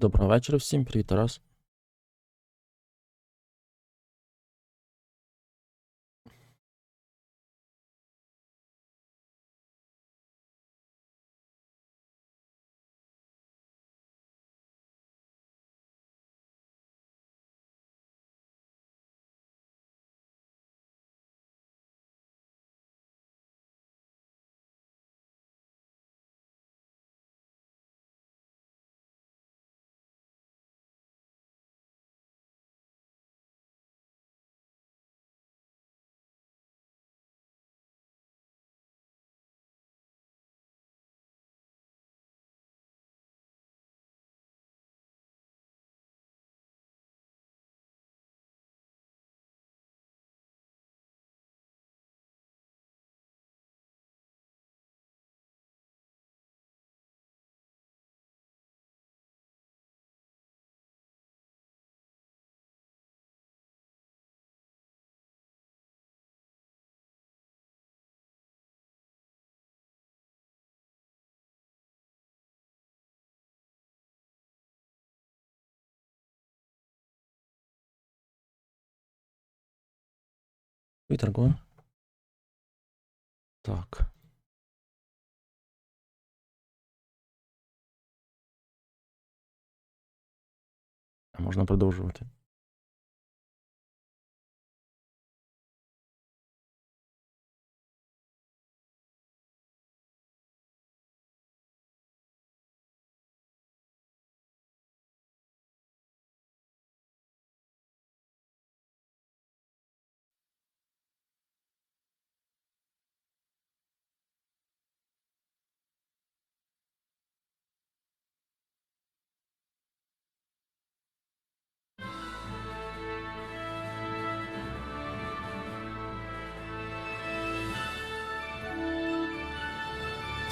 Доброго вечора всім, привіт, Тарас. Вітерго. Так. А можна продовжувати.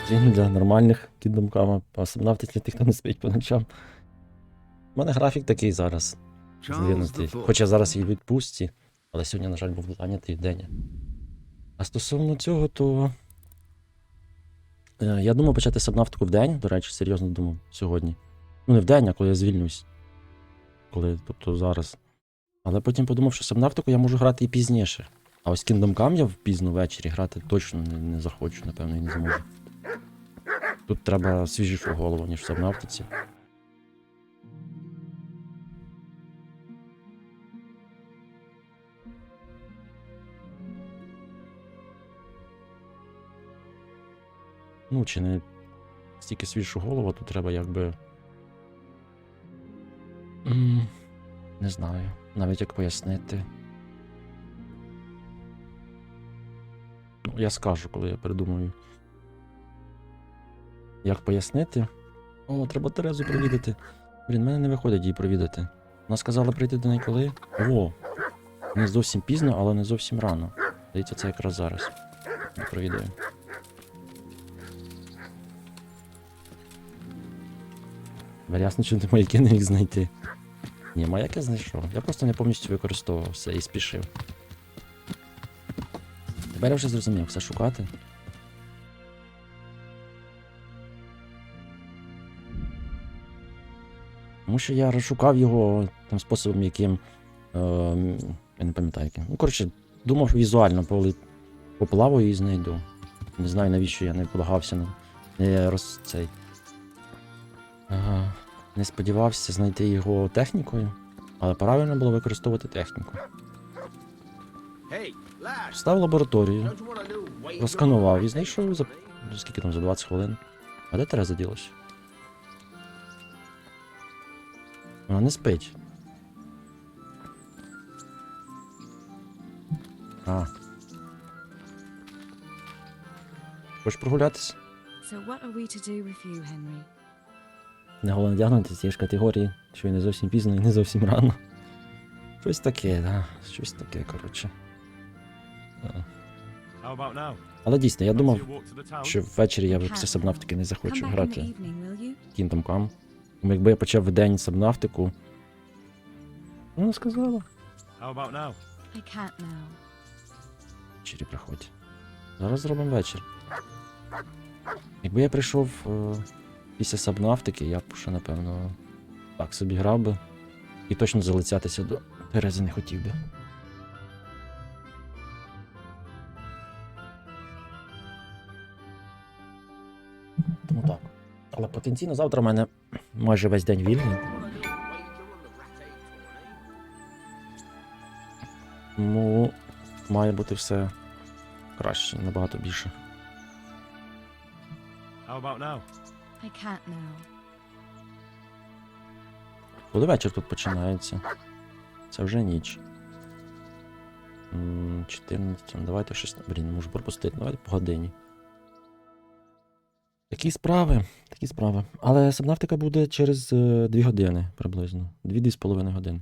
Стрім для нормальних кіндомками, посамнавтись для тих, хто не спить по ночам. У мене графік такий зараз. Здвинутий. Хоча зараз і в відпустці, але сьогодні, на жаль, був зайнятий день. А стосовно цього, то я думав почати сабнавтику в день, до речі, серйозно думав, сьогодні. Ну, не в день, а коли я звільнюсь. Тобто зараз. Але потім подумав, що сабнавтику я можу грати і пізніше. А ось Kingdom Come я пізно ввечері грати точно не захочу, напевно, і не зможу. Тут треба свіжішу голову, ніж в сабнавтиці. Ну, чи не стільки свіжу голову, тут треба якби... Не знаю, навіть як пояснити. Ну, я скажу, коли я придумаю. Як пояснити? О, треба Терезу провідати. Блін, в мене не виходить її провідати. Вона сказала прийти до неї коли? О! Не зовсім пізно, але не зовсім рано. Здається, це якраз зараз. Я провідаю. Ясно, що ти маяки не міг знайти. Ні, маяк я знайшов. Я просто не повністю використовував все і спішив. Тепер я вже зрозумів, все шукати. Тому що я розшукав його тим способом, яким... я не пам'ятаю яким. Ну, коротше, думав візуально, поплаваю і знайду. Не знаю, навіщо я не полагався на... Не сподівався знайти його технікою, але правильно було використовувати техніку. Став лабораторію, розсканував і знайшов за... скільки там, за 20 хвилин. А де Тереза ділась? Вона не спить. А. Хочеш прогулятися? Не голодягнути з цієї ж категорії, що і не зовсім пізно, і не зовсім рано. Щось таке, да. Щось таке, коротше. Але дійсно, я думав, що ввечері я вже після сабнавтики не захочу грати Kingdom Come. Тому якби я почав в день сабнавтику... Вона сказала. Ввечері приходь. Зараз зробимо вечір. Якби я прийшов після сабнавтики, я б ще, напевно, Так собі грав би. І точно залицятися до Терези не хотів би. Тому так. Але потенційно завтра в мене майже весь день вільний. Тому має бути все краще, набагато більше. How about now? I can't now. Коли вечір тут починається? Це вже ніч. 14, давайте 16. Блін, можу пропустити, давайте по годині. Такі справи, такі справи. Але сабнавтика буде через 2 години приблизно. 2-2,5 години.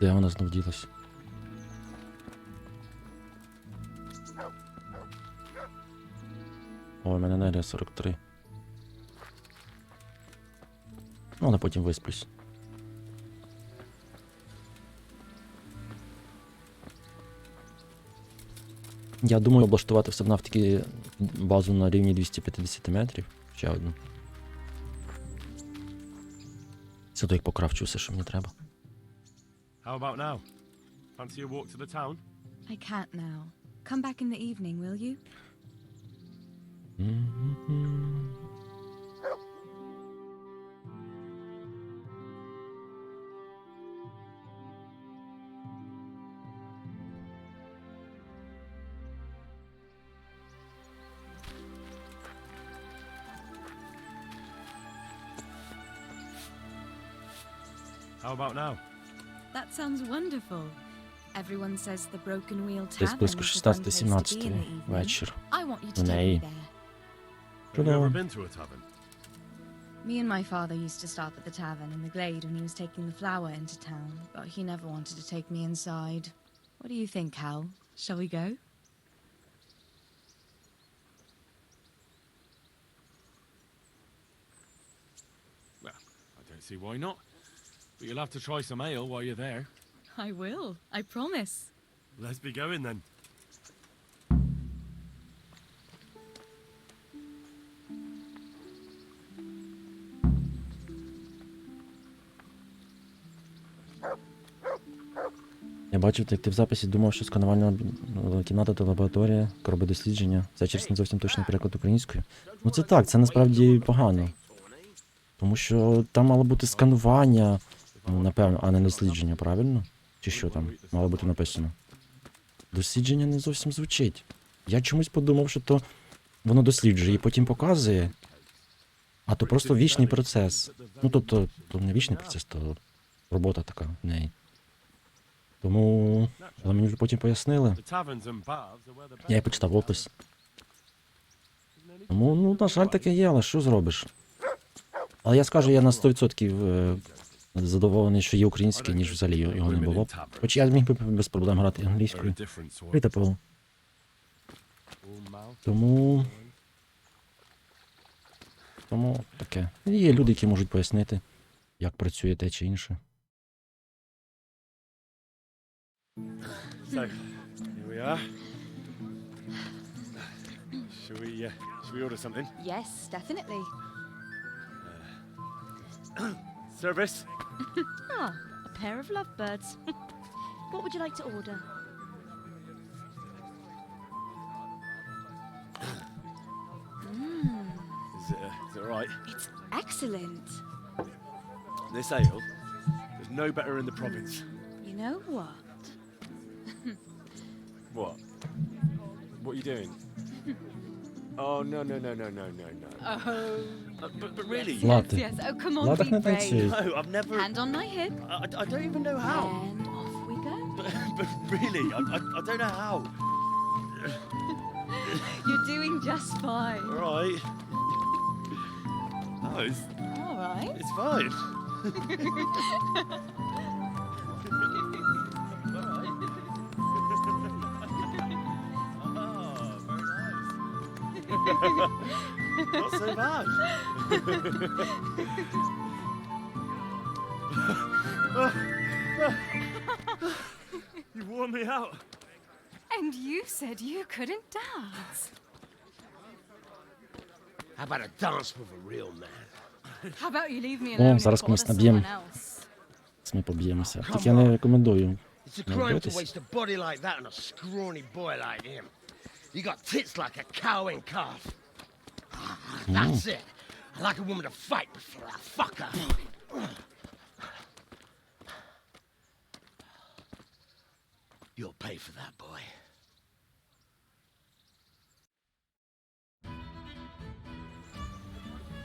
Де вона знов ділась? Ой, у мене енергія 43. Ну, але потім висплюсь. Я думаю облаштувати в сабнавтики базу на рівні 250 метрів. Ще одну. Це то як покравчу все, що мені треба. How about now? Fancy a walk to the town? I can't now. Come back in the evening, will you? How about now? That sounds wonderful. Everyone says the Broken Wheel Десь Tavern близько is a fun place to be in the 16-17 evening. вечір. I want you to В take me неї. there. Have you ever Чудово. been to a tavern? Me and my father used to stop at the tavern in the glade when he was taking the flour into town, but he never wanted to take me inside. What do you think, Hal? Shall we go? Well, I don't see why not. But you'll have to try some ale while you're there. I will. I promise. Let's be going then. Я бачив, як ти в записі думав, що сканувальна кімната та лабораторія, корободослідження. Це через не зовсім точний переклад українською. Ну це так, це насправді погано. Тому що там мало бути сканування, ну, напевно, а не дослідження, правильно? Чи що там мало бути написано? Дослідження не зовсім звучить. Я чомусь подумав, що то воно досліджує і потім показує, а то просто вічний процес. Ну тобто, то не вічний процес, то робота така в неї. Тому, але мені вже потім пояснили. The taverns and bars are where the Я і почитав опис. Тому, ну, на жаль, таке є, але що зробиш? Але я скажу, я на 100% задоволений, що є український, ніж взагалі його не було. Хоч я міг би без проблем грати англійською. Притипу. Тому таке. І є люди, які можуть пояснити, як працює те чи інше. So, here we are. Should we order something? Yes, definitely. Service? Ah, a pair of lovebirds. What would you like to order? Is it all right? It's excellent. This ale, there's no better in the province. You know what? What? What are you doing? Oh, no. Oh. But really? Latte. Yes, yes. Oh, come on, Ладно, be не brave. танцюй. No, I've never... Hand on my hip. I don't even know how. And off we go. But really, I don't know how. You're doing just fine. All right. Oh, All right. it's fine. Not so bad. You wore me out. And you said you couldn't dance. How about a dance with a real man? How about you leave me О, alone and зараз go комусь to наб'ємо. someone else? Ми поб'ємося. Так я не рекомендую. It's a Не crime to битись. waste a body like that on a scrawny boy like him. You got tits like a cow in calf. That's it. I like a woman to fight before I fuck her. You'll pay for that, boy.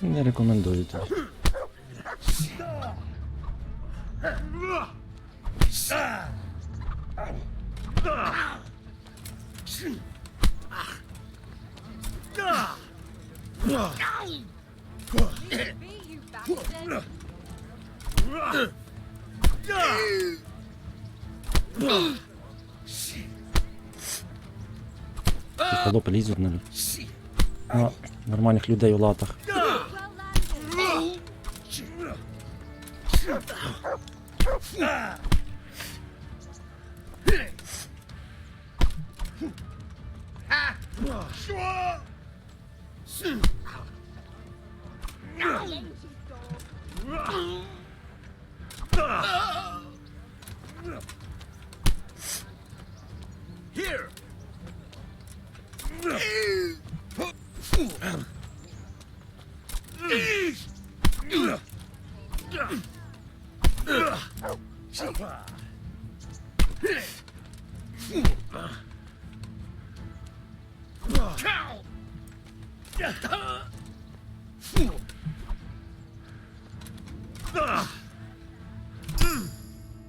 Не рекомендую тобі. Ті холопи лізуть на нормальних людей у латах. Here.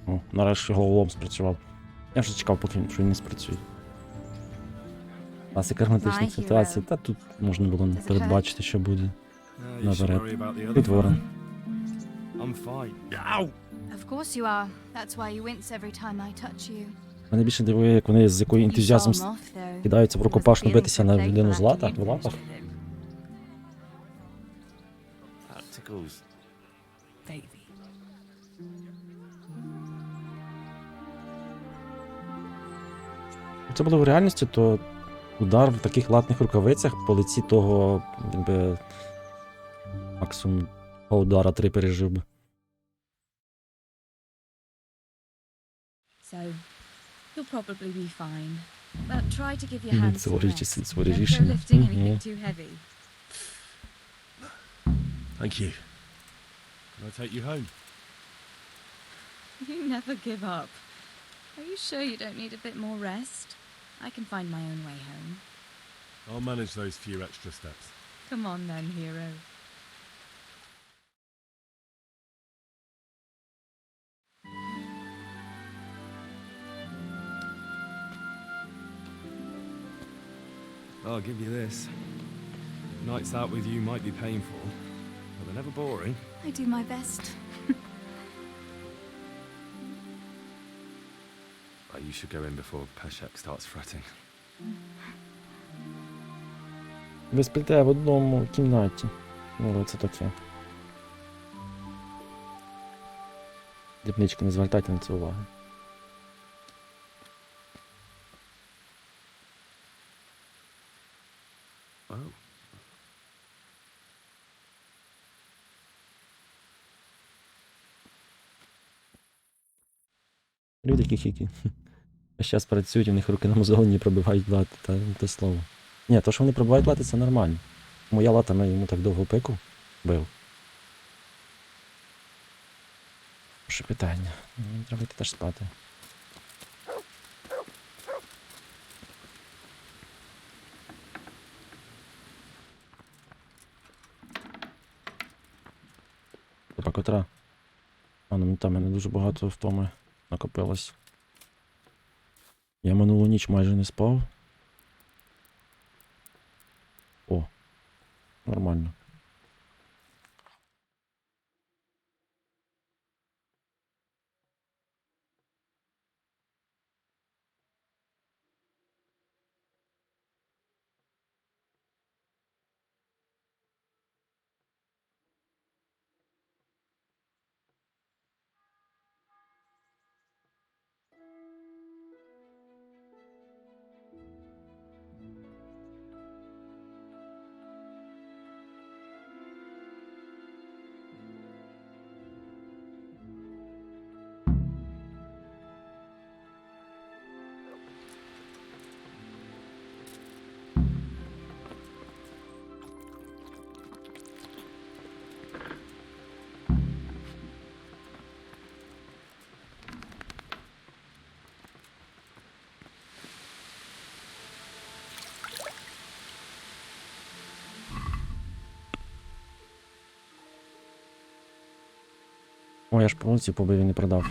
О, нарешті головолом спрацював. Я вже чекав, поки що він не спрацює. Класика романтичних ситуацій, та тут можна було передбачити, що буде. Наперед. Відворен. I'm fine. Of course you are. That's why you wince every time I touch you. Мене більше дивує, як вони з якою You saw ентузіазмом him off, though. кидаються в He рукопашну wasn't битися feeling на so людину з playful латах, after в you лапах. finished with him. That tickles. Baby. Якщо це було в реальності, то удар в таких латних рукавицях по лиці того, якби, максимум удара 3 пережив би. So, you'll probably be fine. But try to give your hands Це some урічі, rest. це Don't go рішення. lifting anything too heavy. Thank you. Can I take you home? You never give up. Are you sure you don't need a bit more rest? I can find my own way home. I'll manage those few extra steps. Come on then, hero. I'll give you this. Nights out with you might be painful, but they're never boring. I do my best. You should go in before Peshek starts fretting. Ви спите в одному кімнаті. Ну, це таке. Дрібнички, не звертайте на це уваги. Oh. Люди які весь час працюють, у них руки намозолені, пробивають лати, та те слово. Ні, то, що вони пробивають лати, це нормально. Моя лата йому так довго пику бив. Що питання? Мені треба йти теж спати. Типа котра? А, ну там мене дуже багато втоми накопилось. Я минулу ніч майже не спав. О, нормально. О, я ж полиці побив і не продав.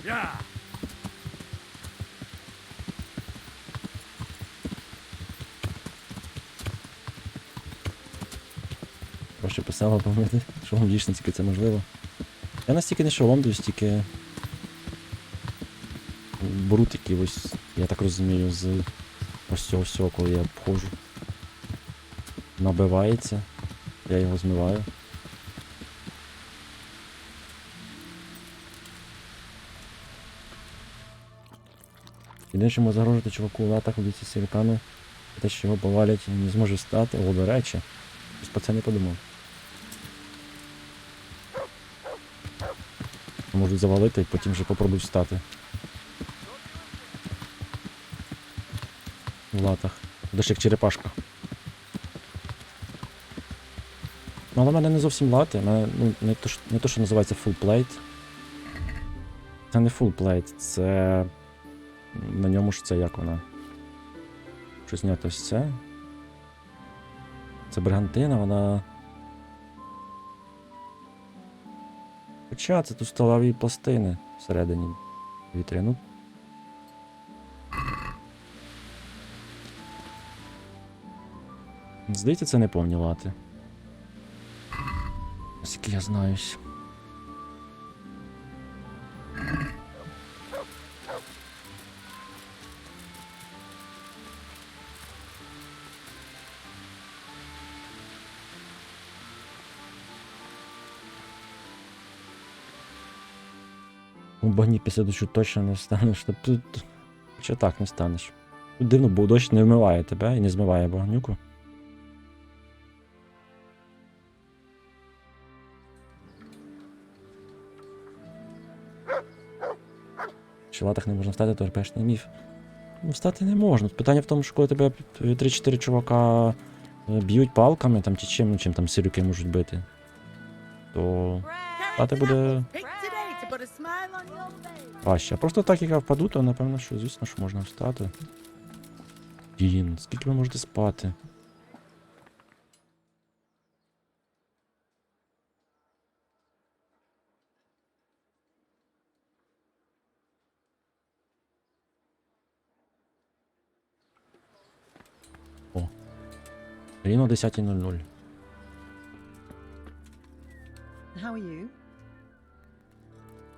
Yeah. Проще писала помити, шолом вічницький, це можливо. Я настільки не шолом, стільки брут який ось, я так розумію, з ось цього, коли я обходжу. Набивається, я його змиваю. Єдине, що може загрожувати чуваку в латах у віці з сірками, те, що його повалять і не зможе встати, о, до речі. Щось про це не подумав. Можуть завалити і потім вже попробують встати. В латах. Де ж як черепашка. Ну, але в мене не зовсім лати, в мене, ну, не то, що називається full plate. Це не full plate, це... На ньому ж це як вона? Щось зняти ось це. Це бригантина, вона... Хоча це тут сталеві пластини всередині вітря, ну. Здається, це не повні лати. Наскільки я знаюсь. У багні після дощу точно не встанеш. Тут... Хоча так не станеш. Тут дивно, бо дощ не вмиває тебе і не змиває багнюку. Чи в латах не можна встати, то репешний міф. Ну, встати не можна. Питання в тому, що коли тебе 3-4 чувака б'ють палками там, чи чим там сирюки можуть бити, то встати буде важче. А просто так, як я впаду, то напевно, що звісно, що можна встати. Блін, скільки ви можете спати? О. Рівно 10:00. How are you?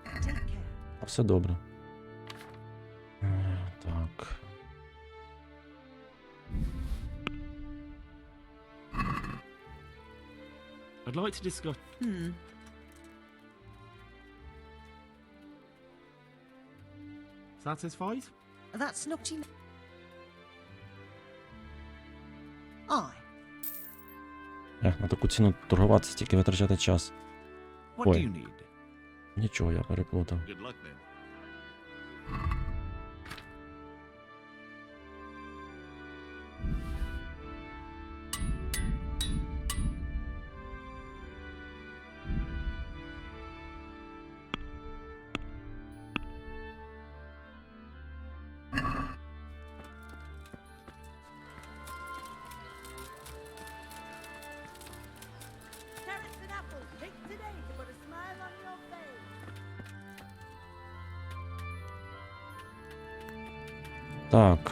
Take care. А все добре. Так. I'd like to discuss. Satisfied? That's not enough. I. На таку ціну торгуватися, тільки витрачати час. What Ой. do you need? Нічого, я переплутав. Good luck then. Carrots and apples picked today to put a smile on your face. Так.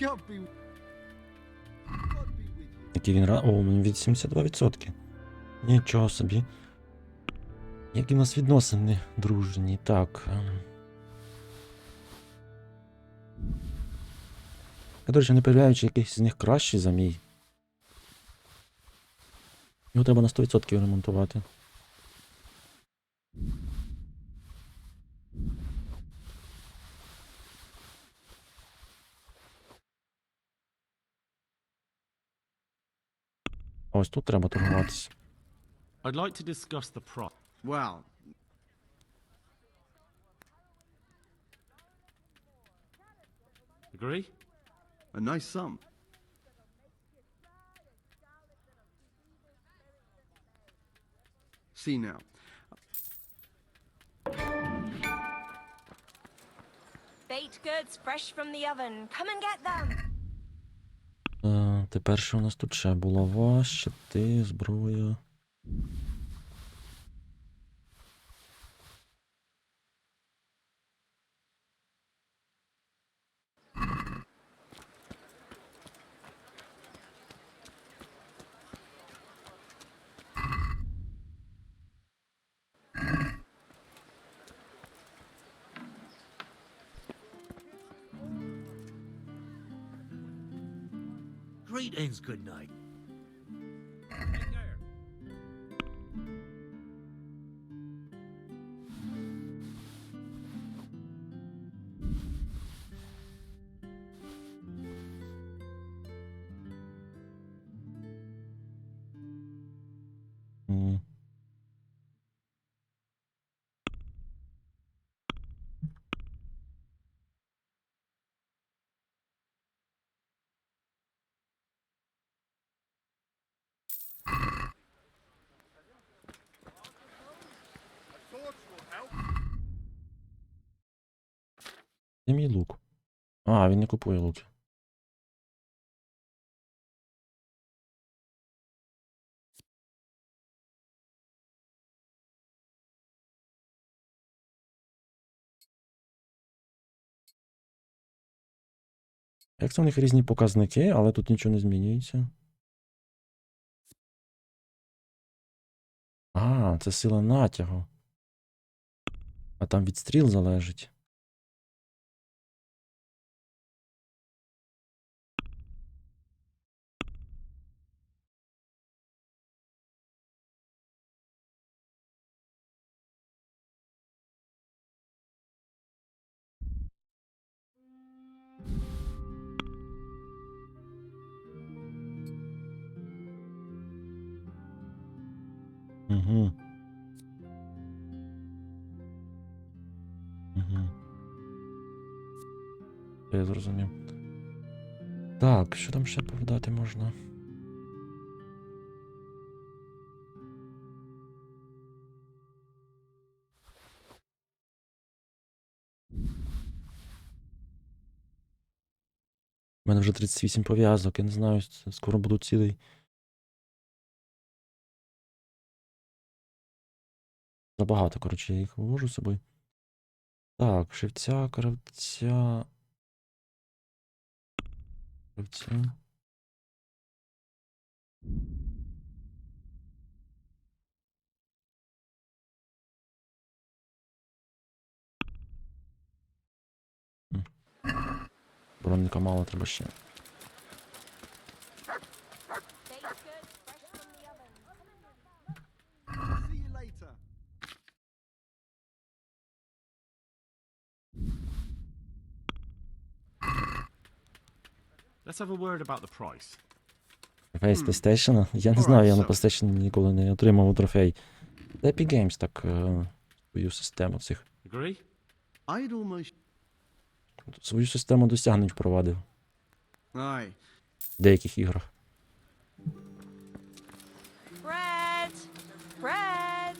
God be with you. Який він О, мені від 72%. Нічого собі. Які в нас відносини дружні? Так. Я, до речі, не перевіряю, чи якийсь з них кращий за мій. Його треба на 100% ремонтувати. А ось тут треба торгуватися. I'd like to discuss the price. Well, Agree? a nice sum. See now. Baked goods fresh from the oven. Come and get them. Тепер що у нас тут ще? Булава, щити, зброя. Greetings, good night. М. Де мій лук? А, він не купує луки. Як це у них різні показники, але тут нічого не змінюється. А, це сила натягу. А там відстріл залежить. Угу. Угу. Я зрозумів. Так, що там ще повдати можна? У мене вже 38 пов'язок, я не знаю, скоро буду цілий. Забагато, коротше, я їх вивожу з собою. Так, шивця, кравця. Кравця. М. Бронника мало, треба ще. Baked goods fresh from the oven. See you later. Let's have a word about the price. Трофей з PlayStation? Я не знаю, я на PlayStation ніколи не отримав трофей. Epic Games так свою систему цих. Agree? I'd almost. Свою систему досягнень впровадив Aye. в деяких іграх. Bread. Bread.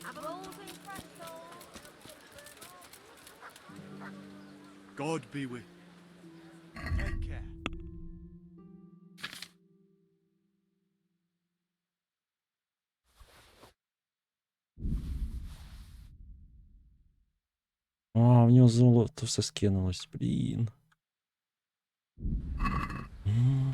Have a rolls and pretzels. God be with. Take care. А, в нього золото все скинулось, блін. Мгм.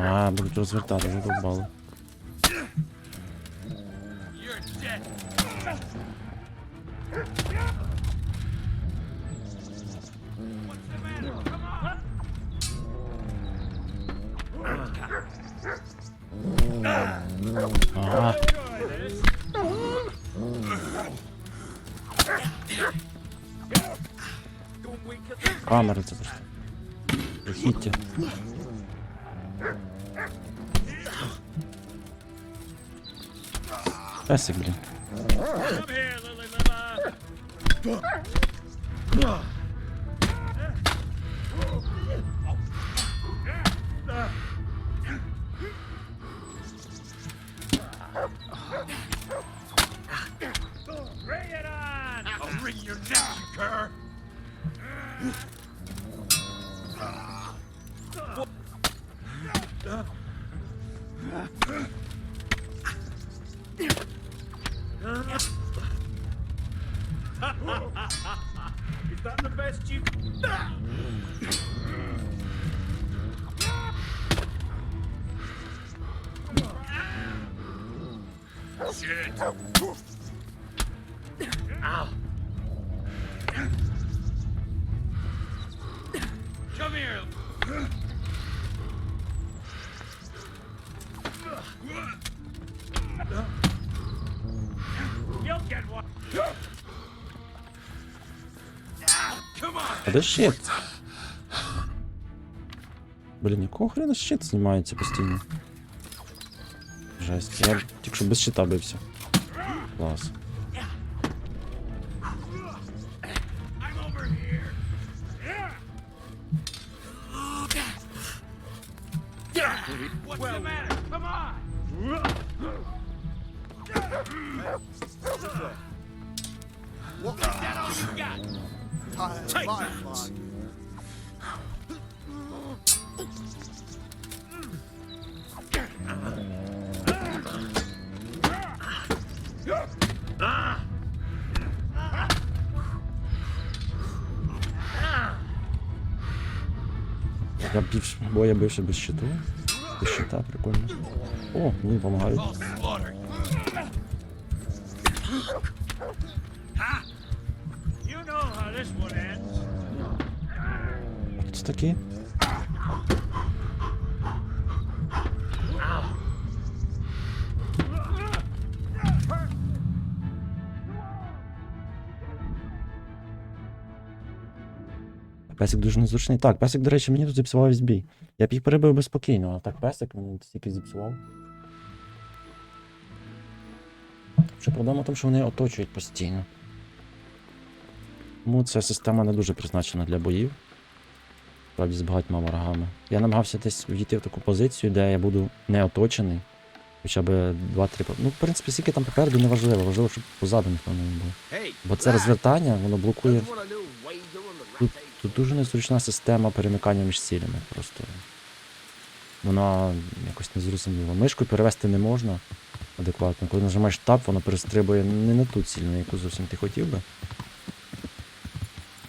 А, будуть розвертати, задовбали. You're dead. What's the matter? Come on. Ага. Enjoy this. Don't wake up. Камери це просто. Жахіття. Песик, блін. Come here, Lily Mama. Bring it on! I'll wring your neck, you cur! Is that the best you... Shit! Ow! Come here! You'll get one! Come on! А де щит? Блін, якого хрена щит знімається постійно? Жесть, я тільки що без щита бився. Клас. I'm over here! What's the matter? Come on! What? Is that all you got? Take that! Я боя бився без щиту. Без щита, прикольно. О, мені допомагають. I'll slaughter you! Ha! You know how this one ends. Хто це такі? Песик дуже незручний. Так, песик, до речі, мені тут зіпсував весь бій. Я б їх перебив би спокійно, а так песик мені стільки зіпсував. Ще проблема в тому, що вони оточують постійно. Тому ця система не дуже призначена для боїв. Справді з багатьма ворогами. Я намагався десь війти в таку позицію, де я буду не оточений. Хоча б 2-3. Ну, в принципі, скільки там попереду не важливо. Важливо, щоб позаду ніхто не був. Бо це розвертання, воно блокує. Тут дуже незручна система перемикання між цілями. Просто вона якось незрозуміла. Мишкою перевести не можна адекватно. Коли нажимаєш Tab, воно перестрибує не на ту ціль, на яку зовсім ти хотів би.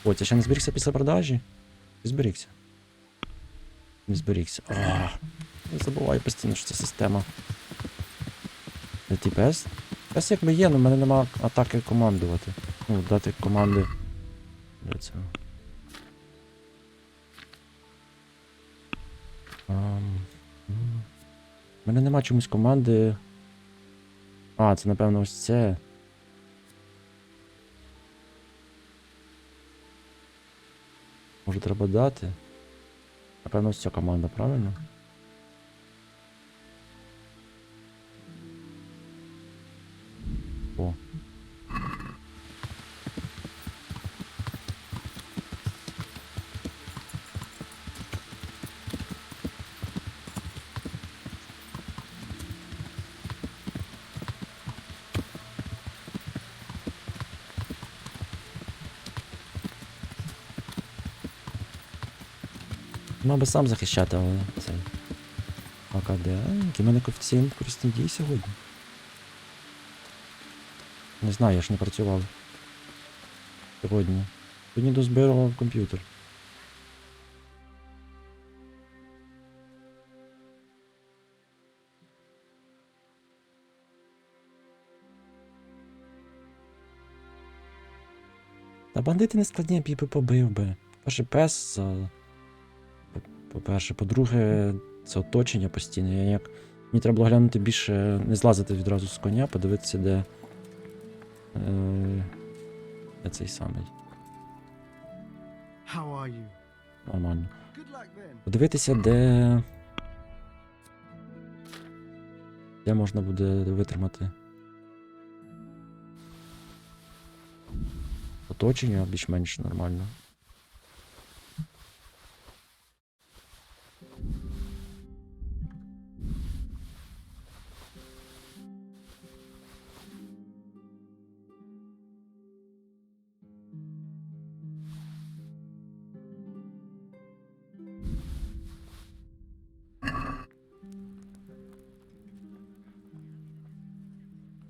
Ось, я ще не зберігся після продажі. Ти зберігся. Не зберігся. Я забуваю постійно, що це система. Де ті пес? Пес якби є, але в мене нема атаки командувати. Ну, дати команди для цього. У мене нема чомусь команди. А, це напевно ось це. Може треба дати? Напевно ось ця команда, правильно? О. Мав би сам захищати, але цей. АКД. Який в мене коефіцієнт корисних дій сьогодні? Не знаю, я ж не працював. Сьогодні. Сьогодні дозбирував комп'ютер. Та бандити не складні, я б її побив би. По-перше, пес по-перше. По-друге, це оточення постійне. Мені треба було глянути більше, не злазити відразу з коня, подивитися, де цей самий. How are you? Нормально. Good luck then. Подивитися, де можна буде витримати оточення більш-менш нормально.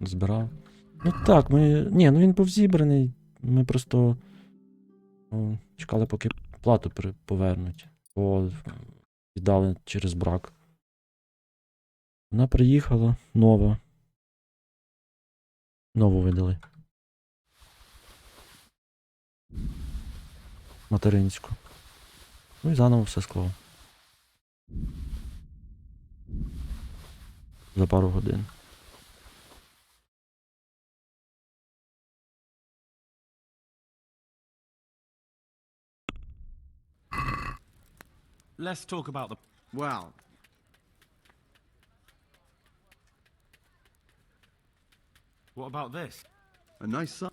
Збирав. Ну так, ні, ну він був зібраний. Ми просто чекали, поки плату повернуть. Бо віддали через брак. Вона приїхала, нова. Нову видали. Материнську. Ну і заново все склав. За пару годин. Let's talk about the. Well, What about this? a nice son.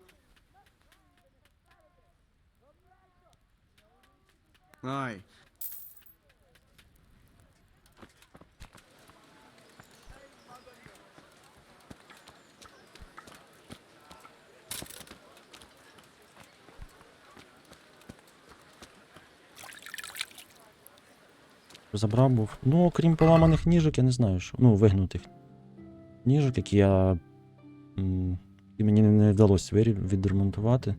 Aye. Забрав був. Ну, окрім поламаних ніжок, я не знаю, що. Ну, вигнутих ніжок, які мені не вдалося відремонтувати.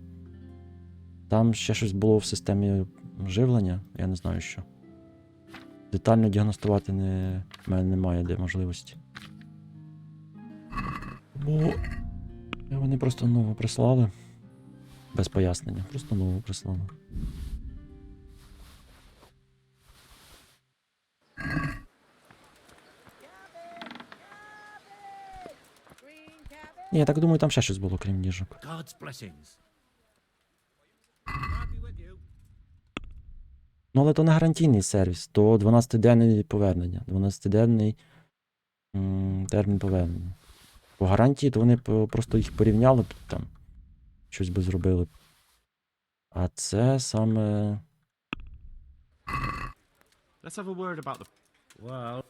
Там ще щось було в системі живлення, я не знаю що. Детально діагностувати в мене немає де можливості. Бо вони просто нову прислали. Без пояснення. Просто нову прислали. Ні, я так думаю, там ще щось було, крім ніжок. God's blessings. God be with you. Ну, але то не гарантійний сервіс, то 12-денний повернення. 12-денний термін повернення. По гарантії, то вони просто їх порівняли б там. Щось би зробили б. А це саме. Let's have a word about the. Well,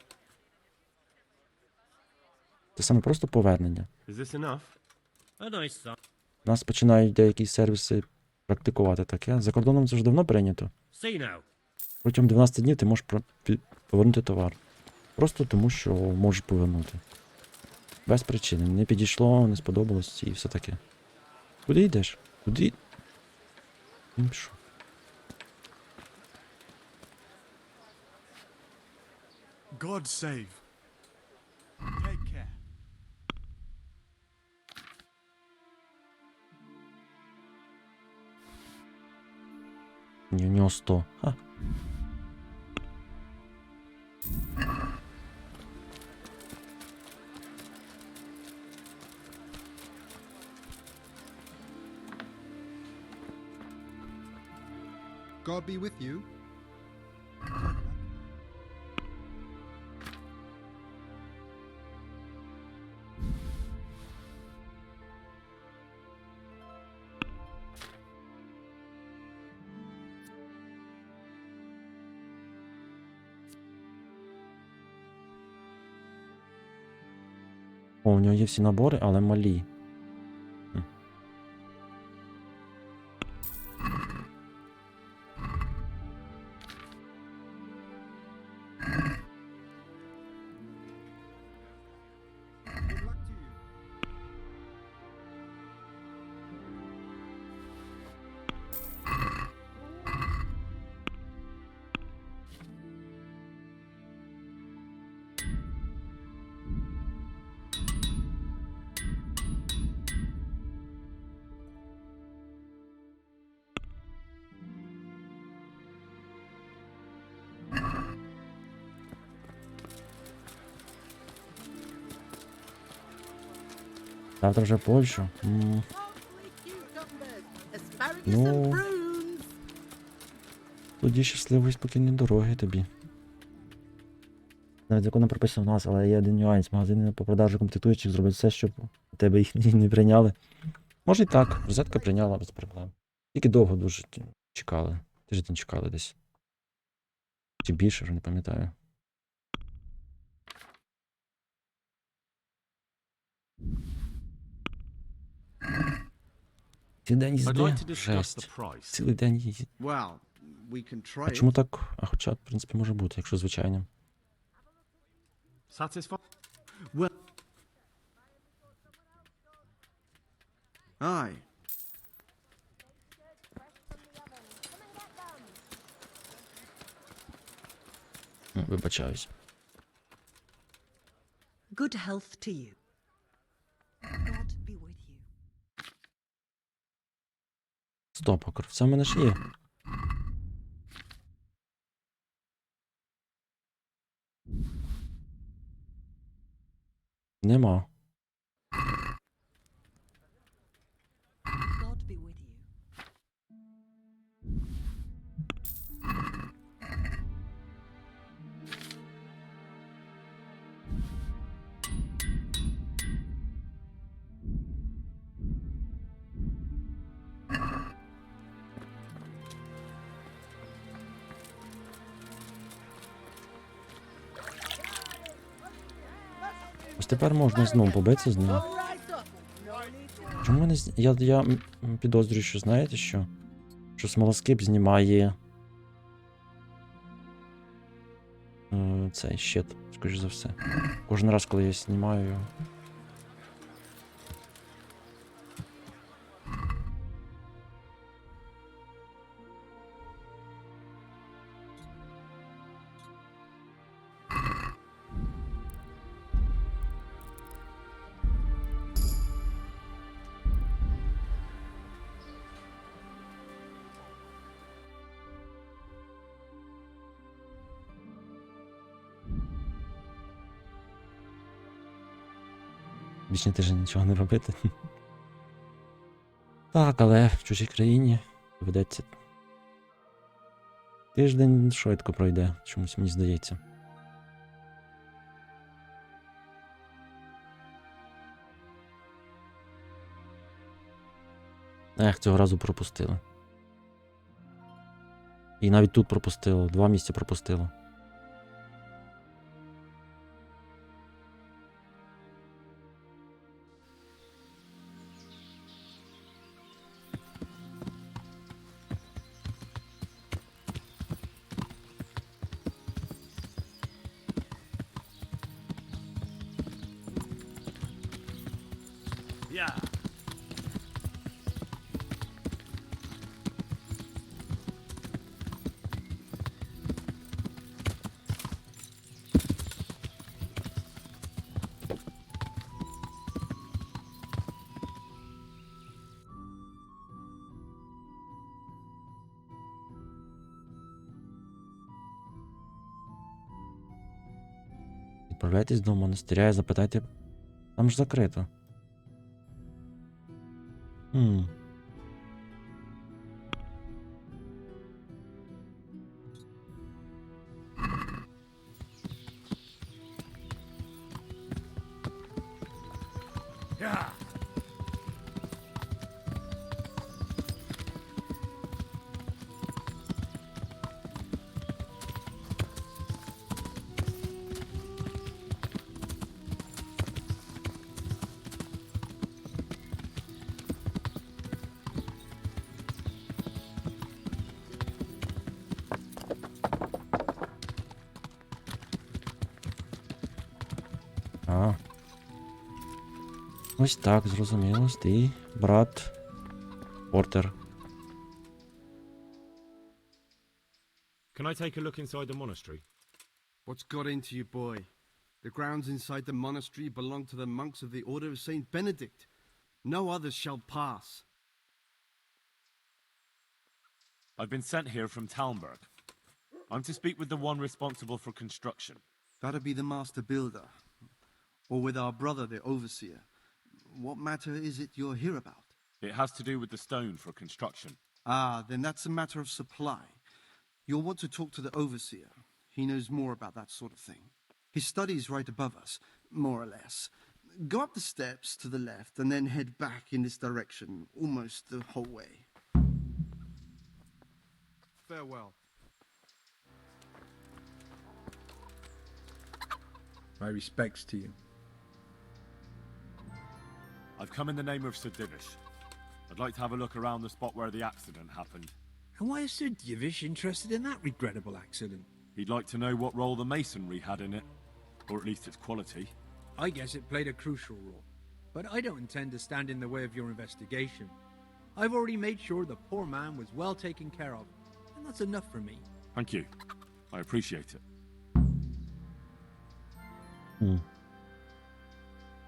Це саме просто повернення. Is this enough? a nice song. У нас починають деякі сервіси практикувати таке. За кордоном це вже давно прийнято. See now. Протягом 12 днів ти можеш повернути товар. Просто тому, що можеш повернути. Без причини. Не підійшло, не сподобалось і все таке. Куди йдеш? Куди? Він пішов. God save. Take care. Ні, у нього 100. Ха. God be with you. О, у нього є всі набори, але малі. Хм. Good luck to you. Завтра вже Польщу. Parsley, cucumbers, asparagus Ну. and prunes. Тоді щасливої спокійної дороги тобі. Навіть законом прописано в нас, але є один нюанс. Магазини по продажу комплектуючих зроблять все, щоб у тебе їх не прийняли. Може і так, розетка прийняла без проблем. Тільки довго дуже чекали. Тиждень чекали десь. Чи більше, вже не пам'ятаю. Цілий день їзди. Жесть. Цілий день їзди. Well, we can try А it. чому так? А хоча, в принципі, може бути, якщо звичайним. Satisfied? Well. Aye. Вибачаюсь. Good health to you. God be with you. Стоп, а кровця в мене ж є. Нема. God be with you. Ось тепер можна знову побитися з ним. Right up. No need to. Чому мене я підозрюю, що знаєте що? Що смолоскип знімає цей щит, скоріш за все. Кожен раз, коли я знімаю його. Більше тиждень нічого не робити. Так, але в чужій країні доведеться. Тиждень швидко пройде, чомусь мені здається. Ех, цього разу пропустили. І навіть тут пропустило, 2 місця пропустило. Yeah. Відправляйтесь до монастиря і запитайте. Там ж закрито. Yeah. А. Ось так, зрозуміло. Ти, брат Портер. Can I take a look inside the monastery? What's got into you, boy? The grounds inside the monastery belong to the monks of the Order of Saint Benedict. No others shall pass. I've been sent here from Talmberg. I'm to speak with the one responsible for construction. That'd be the master builder. Or with our brother, the overseer. What matter is it you're here about? It has to do with the stone for construction. Ah, then that's a matter of supply. You'll want to talk to the overseer. He knows more about that sort of thing. His study is right above us, more or less. Go up the steps to the left and then head back in this direction, almost the whole way. Farewell. My respects to you. I've come in the name of Sir Divish. I'd like to have a look around the spot where the accident happened. And why is Sir Divish interested in that regrettable accident? He'd like to know what role the masonry had in it, or at least its quality. I guess it played a crucial role. But I don't intend to stand in the way of your investigation. I've already made sure the poor man was well taken care of, and that's enough for me. Thank you. I appreciate it.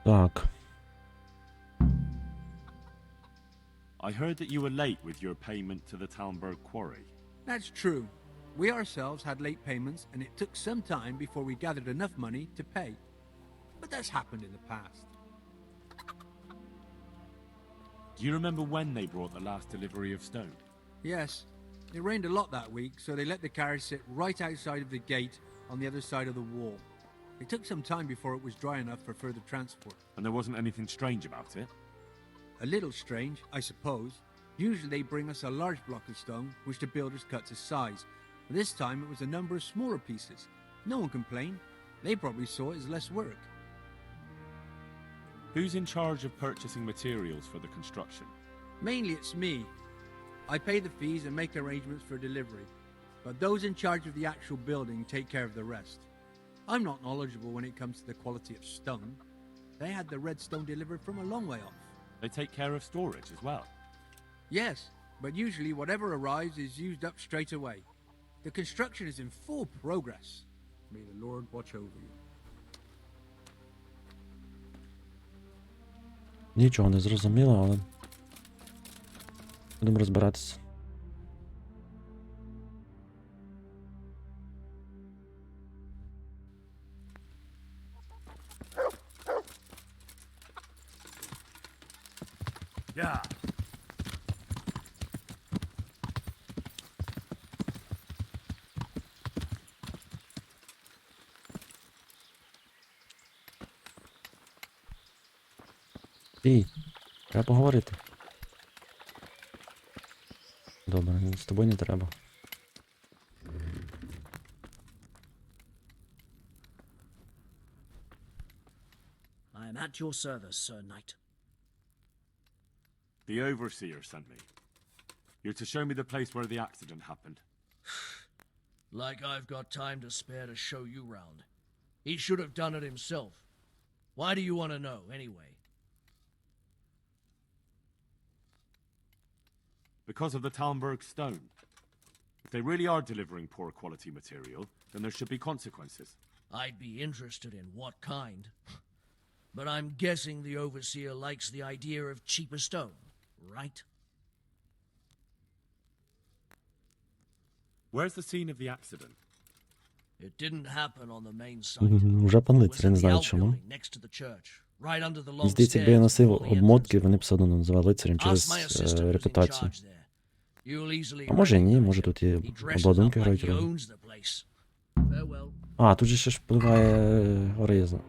Так. I heard that you were late with your payment to the Talmberg quarry. That's true. We ourselves had late payments, and it took some time before we gathered enough money to pay. But that's happened in the past. Do you remember when they brought the last delivery of stone? Yes. It rained a lot that week, so they let the carriage sit right outside of the gate on the other side of the wall. It took some time before it was dry enough for further transport. And there wasn't anything strange about it? A little strange, I suppose. Usually they bring us a large block of stone, which the builders cut to size. But this time it was a number of smaller pieces. No one complained. They probably saw it as less work. Who's in charge of purchasing materials for the construction? Mainly it's me. I pay the fees and make arrangements for delivery. But those in charge of the actual building take care of the rest. I'm not knowledgeable when it comes to the quality of stone. They had the red stone delivered from a long way off. They take care of storage as well? Yes, but usually whatever arrives is used up straight away. The construction is in full progress. May the Lord watch over you. Нічого не зрозуміло, але будемо розбиратися. Yeah. Ей, треба поговорити. Добре, з тобою не треба. I am at your service, Sir Knight. The overseer sent me. You're to show me the place where the accident happened. Like I've got time to spare to show you round. He should have done it himself. Why do you want to know, anyway? Because of the Talmberg stone. If they really are delivering poor quality material, then there should be consequences. I'd be interested in what kind. But I'm guessing the overseer likes the idea of cheaper stone, right? Where's the scene of the accident? It didn't happen on the main site. Вже пан It was лицар, я in не the знаю чому. outbuilding next to the church, right under the long Мені здається, якби я stairs носив before the обмотки, entrance. вони б все одно називали лицарем Ask через my assistant who's in репутацію. charge there. You'll easily А може і ні, recognize може him. тут і He dresses up обладунки like грають he роль. owns the place. Farewell. А, тут же ще ж впливає горизонт.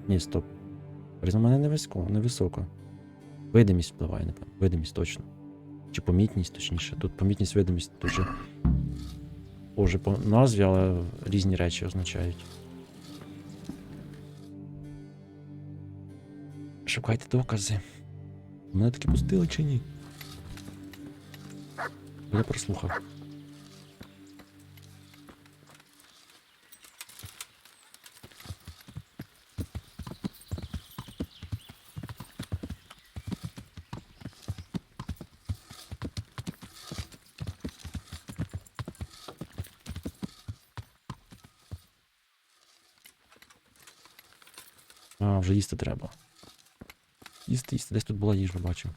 Ні, стоп. Горизонт у мене невисоко. Видимість впливає, напевно. Видимість точно. Чи помітність, точніше. Тут помітність, видимість дуже схоже по назві, але різні речі означають. Шукайте докази. Мене таки пустили чи ні? Я прослухав. А, вже їсти треба. Їсти. Десь тут була їжа, бачив.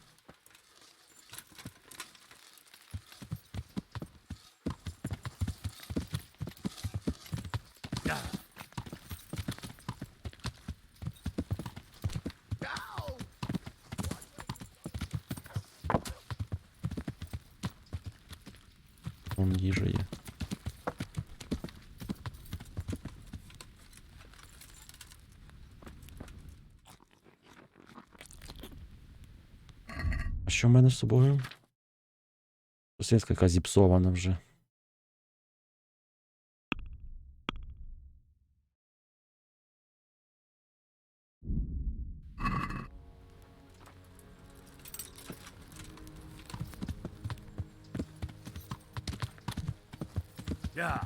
Вон їжа є. А що в мене з собою? Сосиска яка зіпсована вже. Yeah.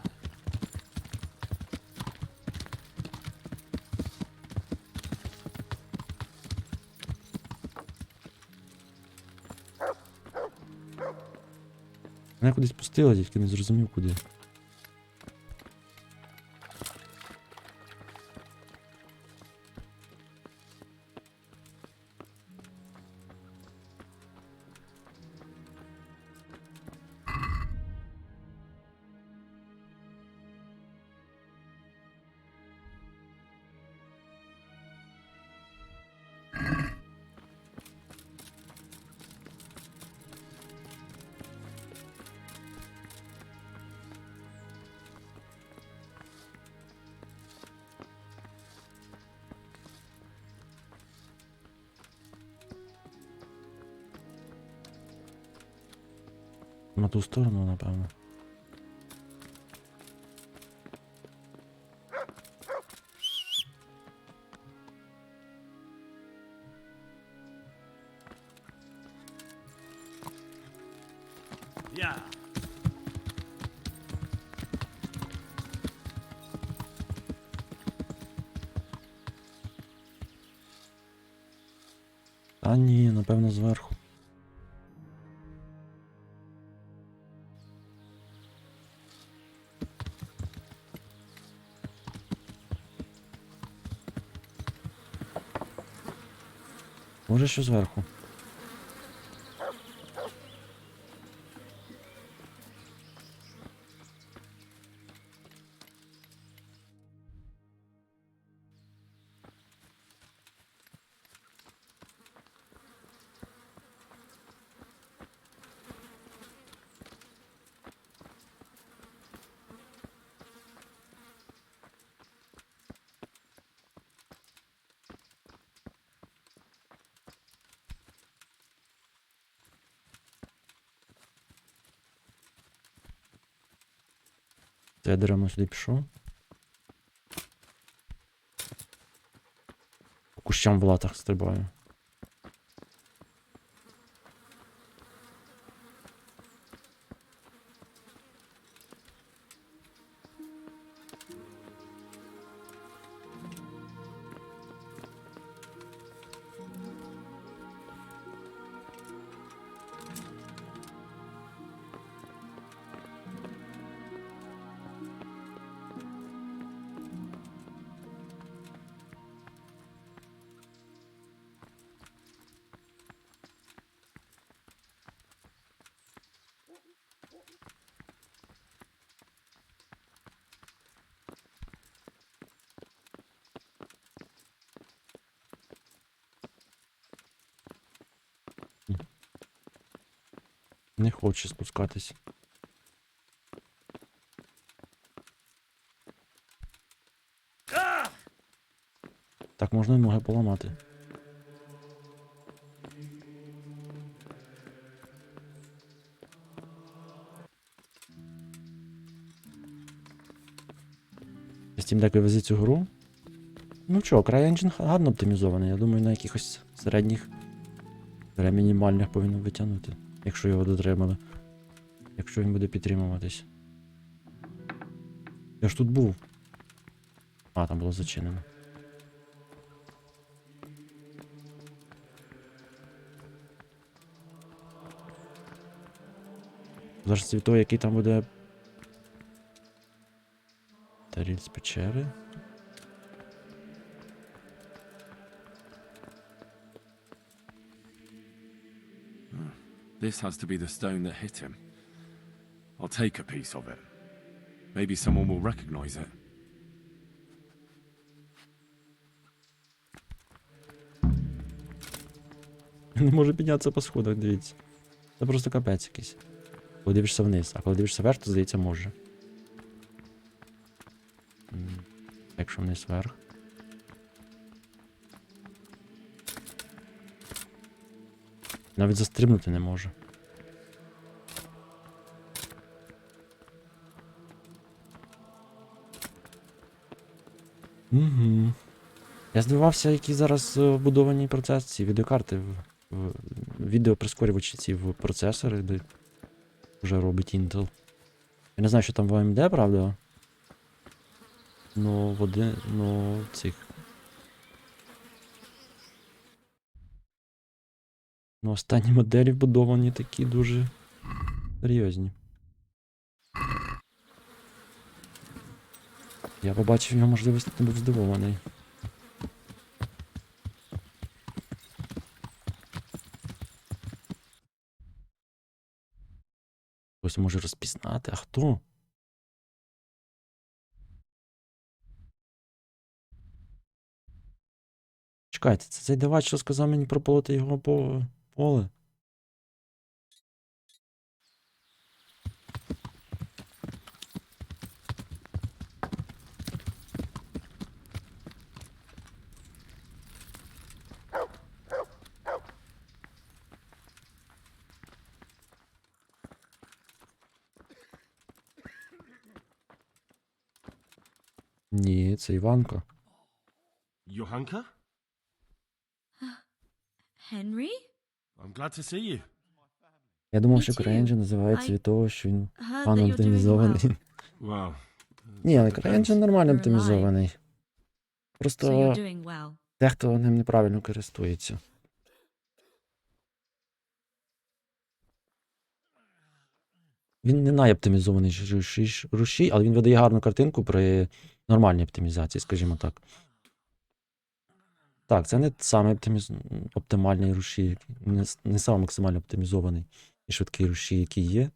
Мене кудись пустила, тільки не зрозумів куди. На ту сторону, напевно. Yeah. А ні, напевно, зверху. Може, що зверху? Це я даремно сюди пішов. По кущам в латах стрибаю. Не хоче спускатись. Так, можна і ноги поламати. Steam Deck везе цю гру. Ну чо, CryEngine гарно оптимізований. Я думаю, на якихось середніх мінімальних повинен витягнути. Якщо його дотримали. Якщо він буде підтримуватись. Я ж тут був. А, там було зачинено. Зараз від того, який там буде... Таріль з печери. This has to be the stone that hit him. I'll take a piece of it. Maybe someone will recognize it. Не може піднятися по сходах, дивіться. Це просто капець якийсь. Коли дивишся вниз, а коли дивишся вверх, то, здається, може. Якщо вниз вверх. Навіть застрибнути не може. Угу. Я здивувався, які зараз вбудовані процеси, ці відеокарти в відеоприскорювачі ці в процесори, де вже робить Intel. Я не знаю, що там в AMD, правда? Ну, цих. Ну, останні моделі вбудовані такі дуже серйозні. Я побачив його можливості, не був здивований. Хтось може розпізнати, а хто? Чекайте, це цей давач, що сказав мені прополоти його поле. Ні, це Іванка. Johanka? Henry? I'm glad to see you. Я думав, Me що too. CryEngine називається від того, що він Heard погано that you're doing оптимізований. well. Well, Ні, але depends. CryEngine нормально You're alive. оптимізований. So Просто you're doing well. дехто ним неправильно користується. Він не найоптимізований рушій, але він видає гарну картинку при нормальній оптимізації, скажімо так. Так, це не саме оптимальний рушій, не саме максимально оптимізований і швидкий рушій, який є.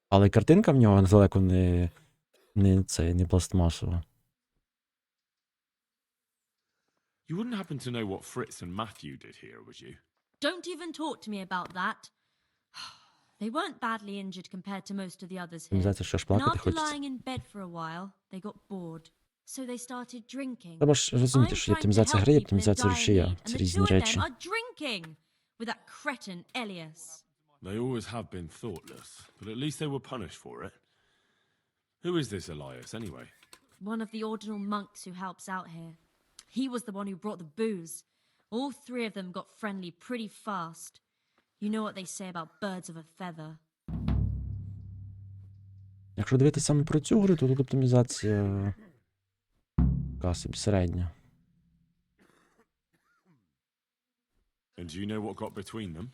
Але картинка в нього далеко не пластмасова. You wouldn't happen to know what Fritz and Matthew did here, would you? Don't even talk to me about that. They weren't badly injured compared to most of the others here. Оптимізація, що аж And плакати after хочеться. lying in bed for a while, they got bored. So they started drinking. Треба ж розуміти, що є оптимізація гри і оптимізація рушія. Це різні речі. And the two of them are drinking with that cretin Elias. They always have been thoughtless, but at least they were punished for it. Who is this Elias, anyway? One of the ordinal monks who helps out here. He was the one who brought the booze. All three of them got friendly pretty fast. You know what they say about birds of a feather. Якщо дивитися саме про цю гру, то тут оптимізація така собі середня. And do you know what got between them?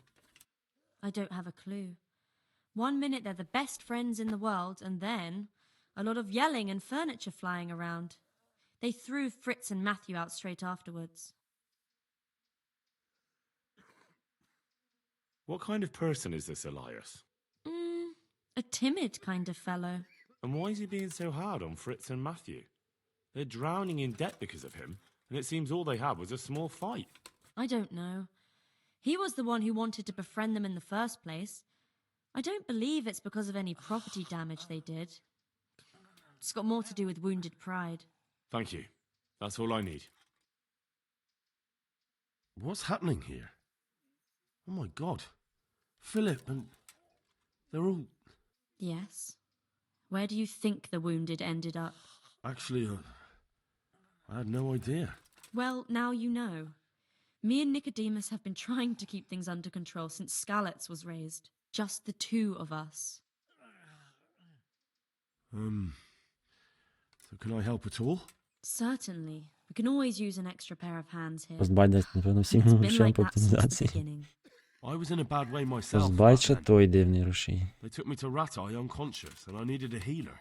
I don't have a clue. One minute they're the best friends in the world, and then a lot of yelling and furniture flying around. They threw Fritz and Matthew out straight afterwards. What kind of person is this Elias? A timid kind of fellow. And why is he being so hard on Fritz and Matthew? They're drowning in debt because of him, and it seems all they had was a small fight. I don't know. He was the one who wanted to befriend them in the first place. I don't believe it's because of any property damage they did. It's got more to do with wounded pride. Thank you. That's all I need. What's happening here? Oh my god. Philip and... they're all... Yes. Where do you think the wounded ended up? Actually, I had no idea. Well, now you know. Me and Nicodemus have been trying to keep things under control since Skalitz was raised. Just the two of us. So can I help at all? Certainly. We can always use an extra pair of hands here. Розбай дасть, напевно, всім It's been грошам like по that since the оптимізації. beginning. I was in a bad way myself. Розбай back ще then. той дивний рушій. They took me to Ratai unconscious, and I needed a healer.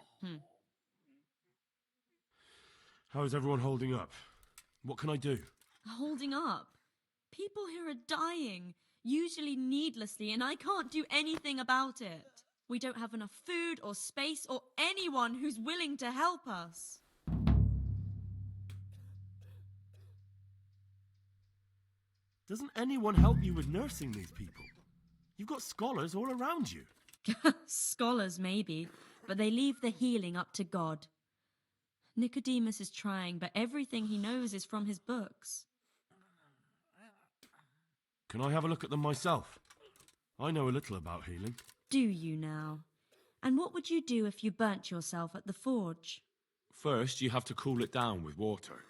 How is everyone holding up? What can I do? Holding up? People here are dying, usually needlessly, and I can't do anything about it. We don't have enough food or space or anyone who's willing to help us. Doesn't anyone help you with nursing these people? You've got scholars all around you. Scholars, maybe, but they leave the healing up to God. Nicodemus is trying, but everything he knows is from his books. Can I have a look at them myself? I know a little about healing. Do you now? And what would you do if you burnt yourself at the forge? First, you have to cool it down with water.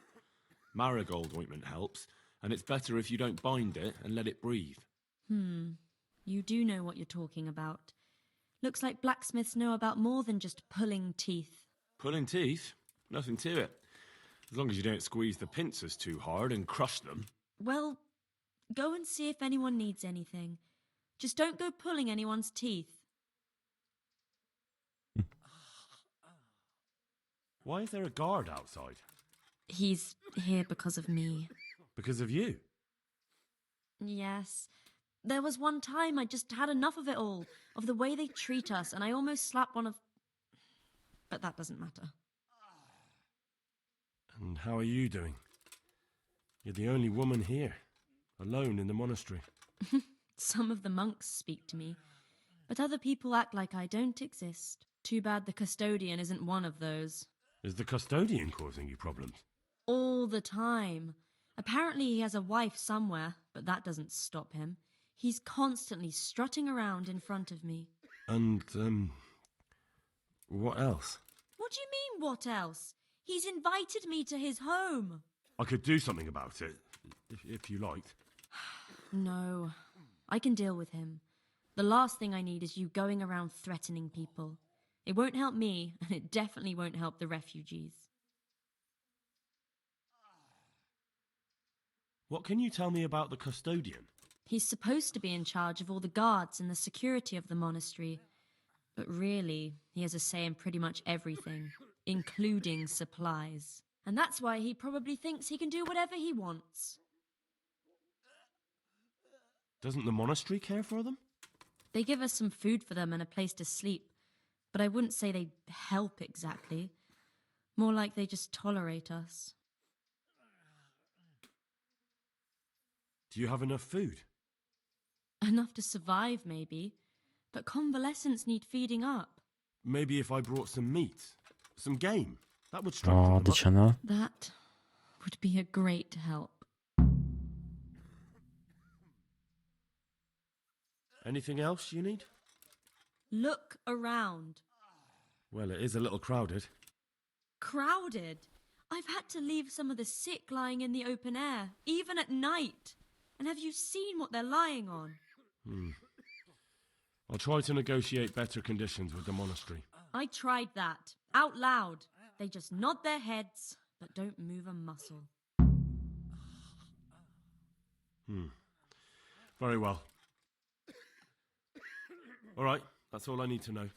Marigold ointment helps, and it's better if you don't bind it and let it breathe. You do know what you're talking about. Looks like blacksmiths know about more than just pulling teeth. Pulling teeth? Nothing to it. As long as you don't squeeze the pincers too hard and crush them. Well, go and see if anyone needs anything. Just don't go pulling anyone's teeth. Why is there a guard outside? He's here because of me. Because of you? Yes. There was one time I just had enough of it all, of the way they treat us, and I almost slapped one of... But that doesn't matter. And how are you doing? You're the only woman here, alone in the monastery. Some of the monks speak to me, but other people act like I don't exist. Too bad the custodian isn't one of those. Is the custodian causing you problems? All the time. Apparently he has a wife somewhere, but that doesn't stop him. He's constantly strutting around in front of me. And, what else? What do you mean, what else? He's invited me to his home. I could do something about it, if you liked. No, I can deal with him. The last thing I need is you going around threatening people. It won't help me, and it definitely won't help the refugees. What can you tell me about the custodian? He's supposed to be in charge of all the guards and the security of the monastery. But really, he has a say in pretty much everything, including supplies. And that's why he probably thinks he can do whatever he wants. Doesn't the monastery care for them? They give us some food for them and a place to sleep, but I wouldn't say they help exactly. More like they just tolerate us. Do you have enough food? Enough to survive, maybe, but convalescents need feeding up. Maybe if I brought some meat, some game, that would strengthen them up. дичина. That would be a great help. Anything else you need? Look around. Well, it is a little crowded. Crowded? I've had to leave some of the sick lying in the open air, even at night. And have you seen what they're lying on? I'll try to negotiate better conditions with the monastery. I tried that, out loud. They just nod their heads, but don't move a muscle. Very well. All right, that's all I need to know.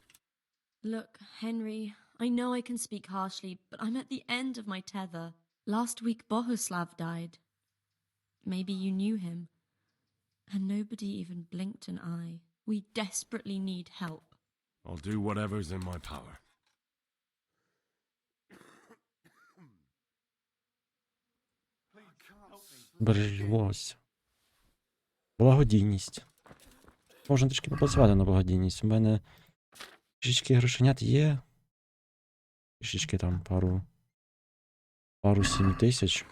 Look, Henry, I know I can speak harshly, but I'm at the end of my tether. Last week, Bohuslav died. Maybe you knew him. And nobody even blinked an eye. We desperately need help. I'll do whatever's in my power. Бережливость. Благодійність. Можна трішки попрацювати на благодійність. У мене трішечки грошенят є. Трішечки там пару 7 тисяч.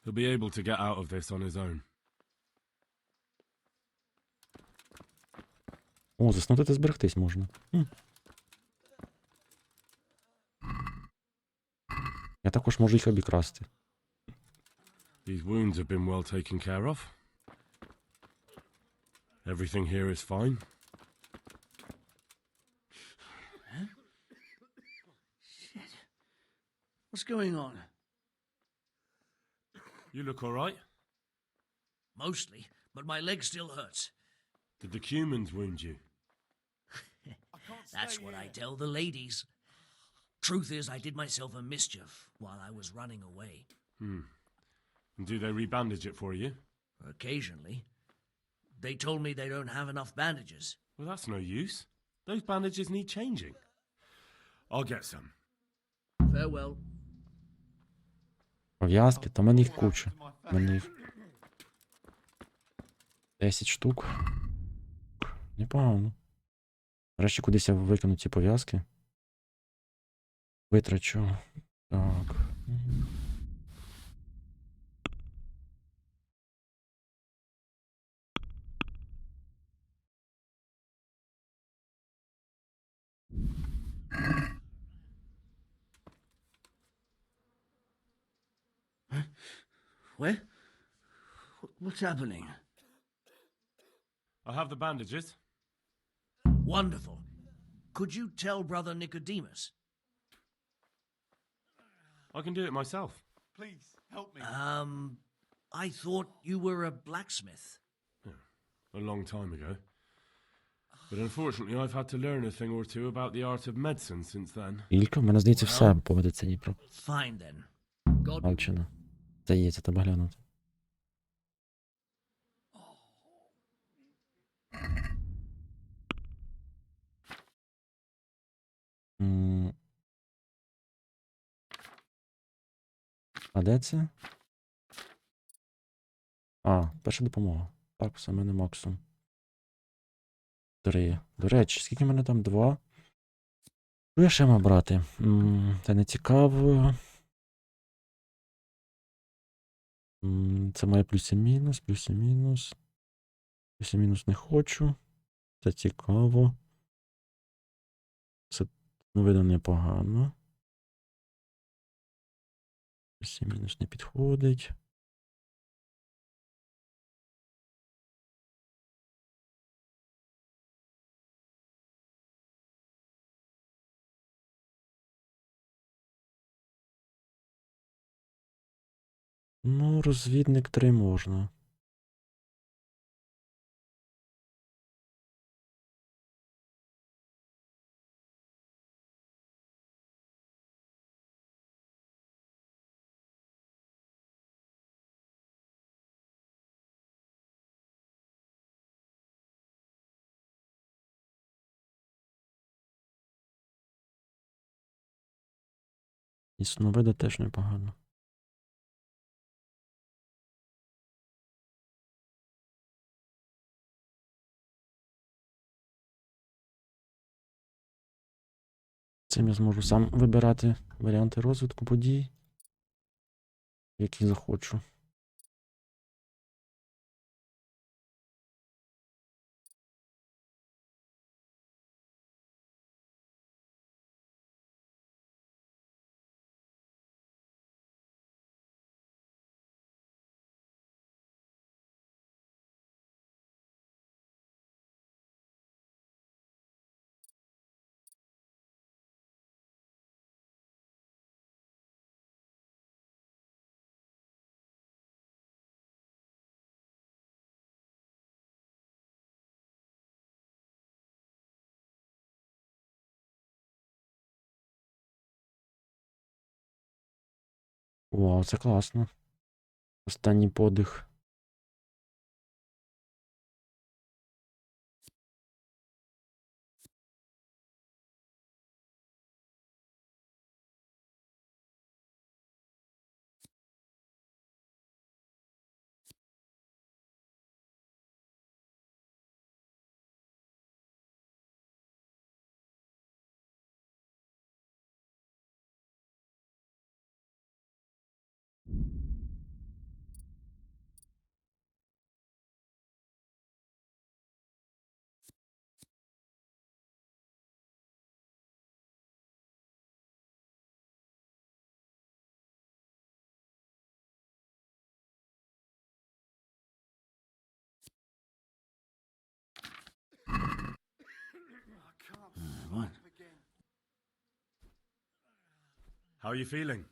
He'll be able to get out of this on his own. О, заснути та зберегтись можна. Я також можу їх обікрасти. These wounds have been well taken care of. Everything here is fine. Huh? Shit. What's going on? You look all right? Mostly, but my leg still hurts. Did the cumins wound you? That's what I tell the ladies. Truth is, I did myself a mischief while I was running away. And do they rebandage it for you? Occasionally. They told me they don't have enough bandages. Well, that's no use. Those bandages need changing. I'll get some. Farewell. Пов'язки, то в мене їх куча. В мене їх 10 штук. Непогано. Нарешті кудись я викину ці пов'язки. Витрачу. Так. Where? What's happening? I have the bandages. Wonderful. Could you tell Brother Nicodemus? I can do it myself. Please, help me. I thought you were a blacksmith. A long time ago. But unfortunately, I've had to learn a thing or two about the art of medicine since then. Ілька, в мене здається, все по медицині про Fine then. God be Алчина. Здається, треба глянути. А де це? А, перша допомога. Так, все, в мене максимум. 3. До речі, скільки в мене там? 2. Що я ще мав брати? Це не цікаво. Це має плюс і мінус, плюс і мінус. Плюс і мінус не хочу. Це цікаво. Це видно непогано. Плюс і мінус не підходить. Ну, розвідник 3 можна. І сновида теж непогано. Цим я зможу сам вибирати варіанти розвитку подій, які захочу. Вау, це класно. Останній подих. What? How are you feeling?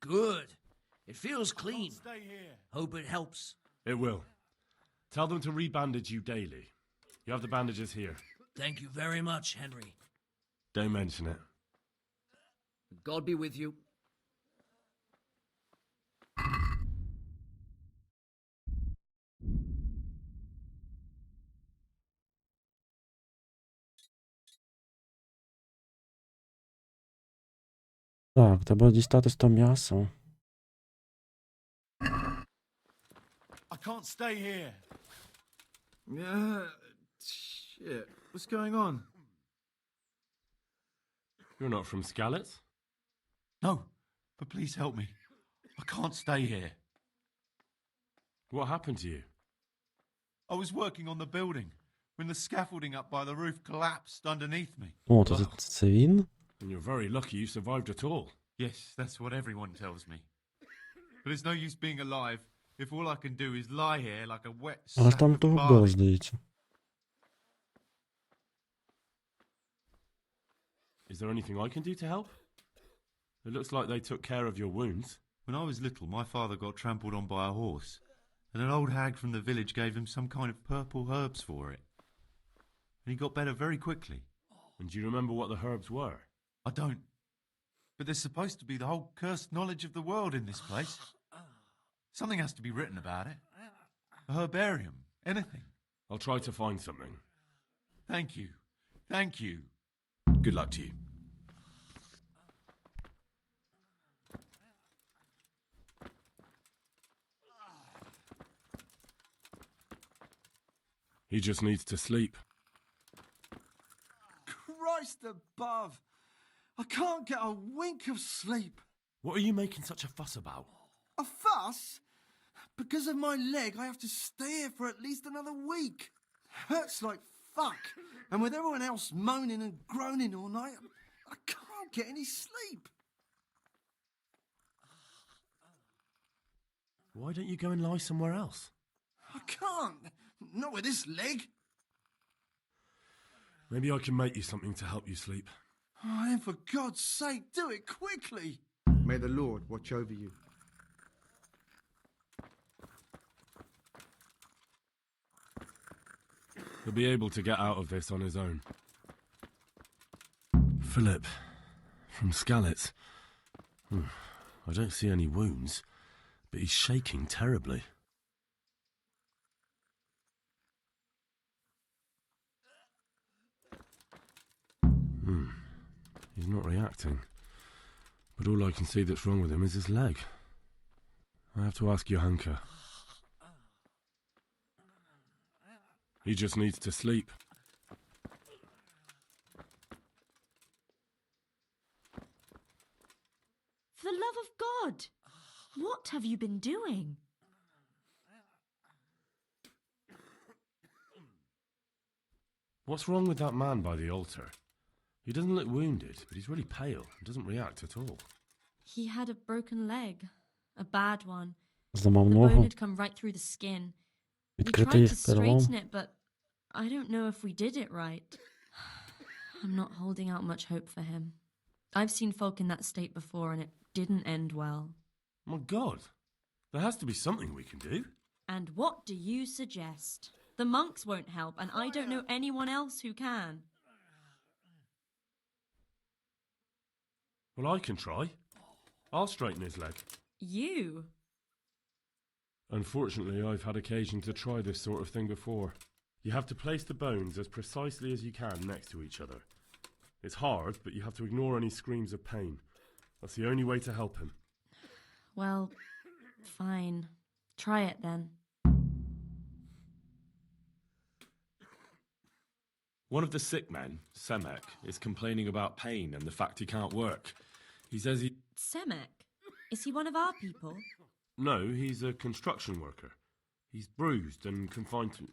Good. It feels clean. Stay here. Hope it helps. It will. Tell them to rebandage you daily. You have the bandages here. Thank you very much, Henry. Don't mention it. God be with you. Так, треба дістати 100 м'яса. can't stay here. Shit. What's going on? You're not from Skalitz? No, but please help me. I can't stay here. What happened to you? I was working on the building when the scaffolding up by the roof collapsed underneath me. О, то це він? And you're very lucky you survived at all. Yes, that's what everyone tells me. But it's no use being alive if all I can do is lie here like a wet А sack там of того barley. було, здається. Is there anything I can do to help? It looks like they took care of your wounds. When I was little, my father got trampled on by a horse, and an old hag from the village gave him some kind of purple herbs for it. And he got better very quickly. And do you remember what the herbs were? I don't. But there's supposed to be the whole cursed knowledge of the world in this place. Something has to be written about it. A herbarium. Anything. I'll try to find something. Thank you. Thank you. Good luck to you. He just needs to sleep. Christ above! I can't get a wink of sleep. What are you making such a fuss about? A fuss? Because of my leg, I have to stay here for at least another week. Hurts like fuck. And with everyone else moaning and groaning all night, I can't get any sleep. Why don't you go and lie somewhere else? I can't. Not with this leg. Maybe I can make you something to help you sleep. Oh, then for God's sake, do it quickly. May the Lord watch over you. He'll be able to get out of this on his own. Philip, from Skalitz. I don't see any wounds, but he's shaking terribly. He's not reacting. But all I can see that's wrong with him is his leg. I have to ask Johanka. He just needs to sleep. For the love of God, what have you been doing? What's wrong with that man by the altar? He doesn't look wounded, but he's really pale and doesn't react at all. He had a broken leg. A bad one. Зламав The bone ногу. had come right through the skin. We tried Відкритий to перелом. straighten it, but I don't know if we did it right. I'm not holding out much hope for him. I've seen folk in that state before, and it didn't end well. My God, there has to be something we can do. And what do you suggest? The monks won't help, and I don't know anyone else who can. Well, I can try. I'll straighten his leg. You? Unfortunately, I've had occasion to try this sort of thing before. You have to place the bones as precisely as you can next to each other. It's hard, but you have to ignore any screams of pain. That's the only way to help him. Well, fine. Try it then. One of the sick men, Semek, is complaining about pain and the fact he can't work. He says he... Semek? Is he one of our people? No, he's a construction worker. He's bruised and confined to...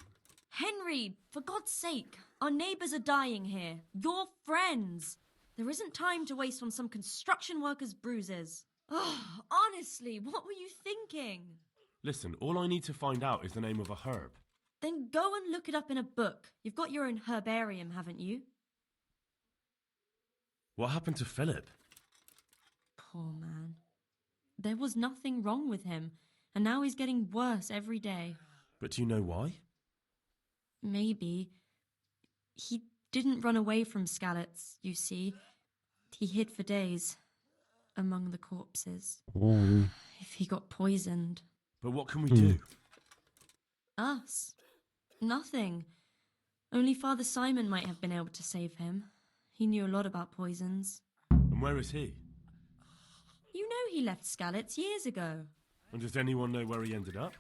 Henry, for God's sake, our neighbours are dying here. Your friends. There isn't time to waste on some construction worker's bruises. Oh, honestly, what were you thinking? Listen, all I need to find out is the name of a herb. Then go and look it up in a book. You've got your own herbarium, haven't you? What happened to Philip? Poor man. There was nothing wrong with him, and now he's getting worse every day. But do you know why? Maybe. He didn't run away from Skalitz, you see. He hid for days among the corpses. Oh. If he got poisoned. But what can we do? Us? Nothing. Only Father Simon might have been able to save him. He knew a lot about poisons. And where is he? You know he left Skalitz years ago. And does anyone know where he ended up?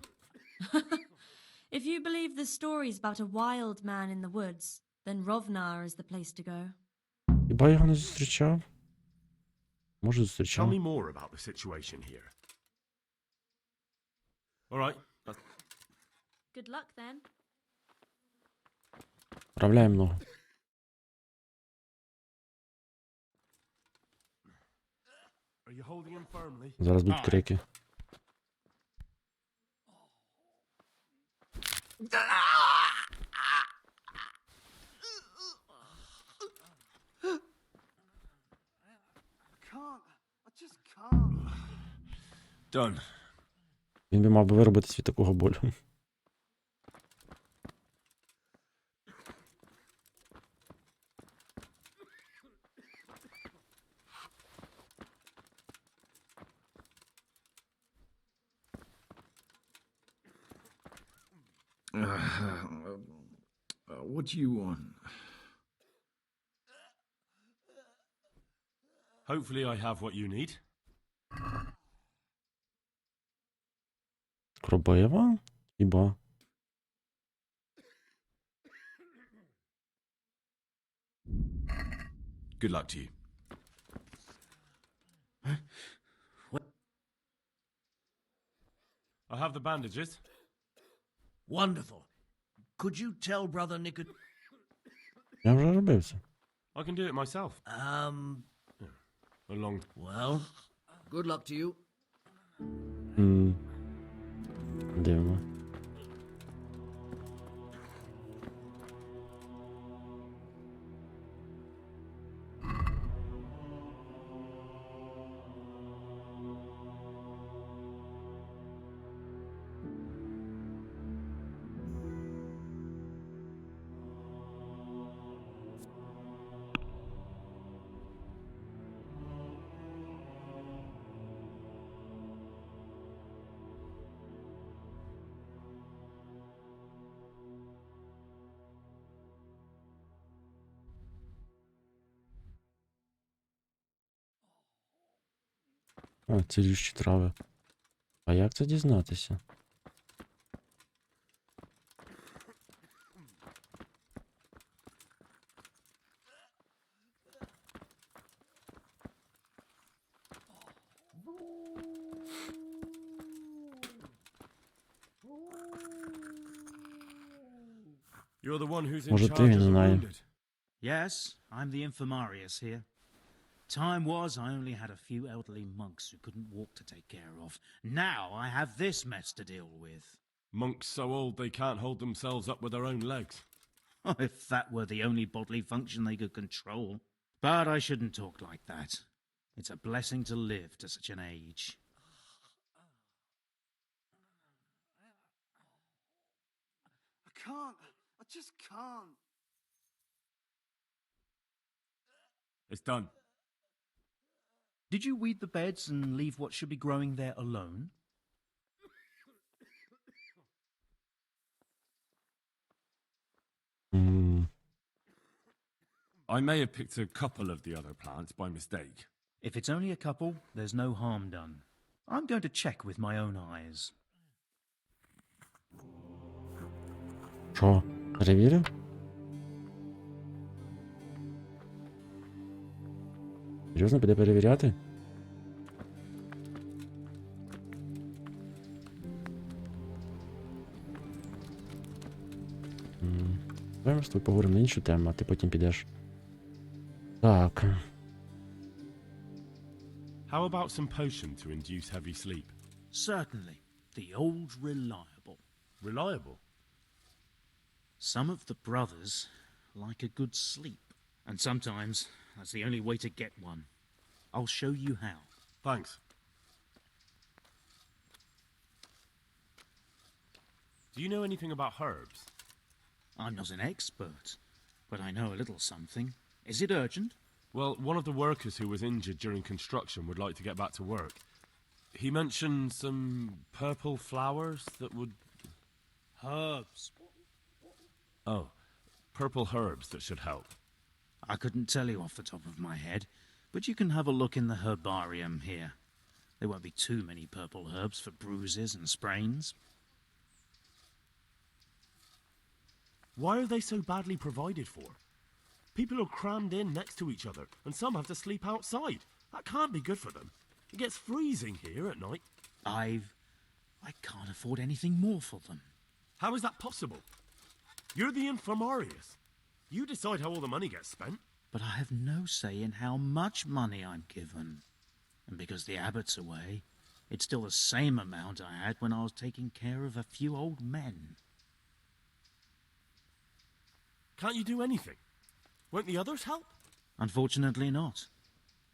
If you believe the stories about a wild man in the woods, then Rovnar is the place to go. Хіба я його не зустрічав? Може, Tell зустрічав. me more about the situation here. All right. Good luck then. Вправляємо ногу. Are you holding him firmly? Зараз будуть крики. Done. Він би мав би виробитись від такого болю. What do you want? Hopefully I have what you need. Кробива? Хіба? Good luck to you. I have the bandages. Wonderful. Could you tell Brother Nicod... Я вже робив це. I can do it myself. Along. Well, good luck to you. Дивно. А, цілющі трави. А як це дізнатися? You're the one who's in Може, ти charge він of the знає. wounded. Yes, I'm the infirmarius here. Time was I only had a few elderly monks who couldn't walk to take care of. Now I have this mess to deal with. Monks so old they can't hold themselves up with their own legs. If that were the only bodily function they could control. But I shouldn't talk like that. It's a blessing to live to such an age. I can't. I just can't. It's done. Did you weed the beds and leave what should be growing there alone? I may have picked a couple of the other plants by mistake. If it's only a couple, there's no harm done. I'm going to check with my own eyes. Що? Перевірив? Серйозно, піде перевіряти? Давай ми з тобою поговоримо на іншу тему, а ти потім підеш. Так. How about some potion to induce heavy sleep? Certainly. The old reliable. Reliable? Some of the brothers like a good sleep. And sometimes that's the only way to get one. I'll show you how. Thanks. Do you know anything about herbs? I'm not an expert, but I know a little something. Is it urgent? Well, one of the workers who was injured during construction would like to get back to work. He mentioned some purple flowers that would... Herbs. Oh, purple herbs that should help. I couldn't tell you off the top of my head, but you can have a look in the herbarium here. There won't be too many purple herbs for bruises and sprains. Why are they so badly provided for? People are crammed in next to each other, and some have to sleep outside. That can't be good for them. It gets freezing here at night. I can't afford anything more for them. How is that possible? You're the infirmarius. You decide how all the money gets spent. But I have no say in how much money I'm given. And because the abbot's away, it's still the same amount I had when I was taking care of a few old men. Can't you do anything? Won't the others help? Unfortunately not.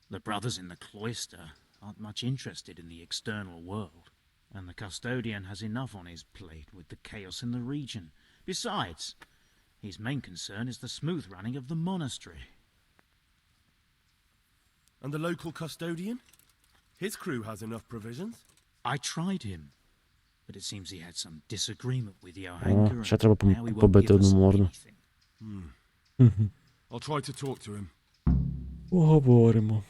The brothers in the cloister aren't much interested in the external world, and the custodian has enough on his plate with the chaos in the region. Besides, his main concern is the smooth running of the monastery. And the local custodian? His crew has enough provisions. I tried him, but it seems he had some disagreement with Johanka, Ще треба and now he won't побити give us одну морду. anything. I'll try to talk to him. Поговоримо.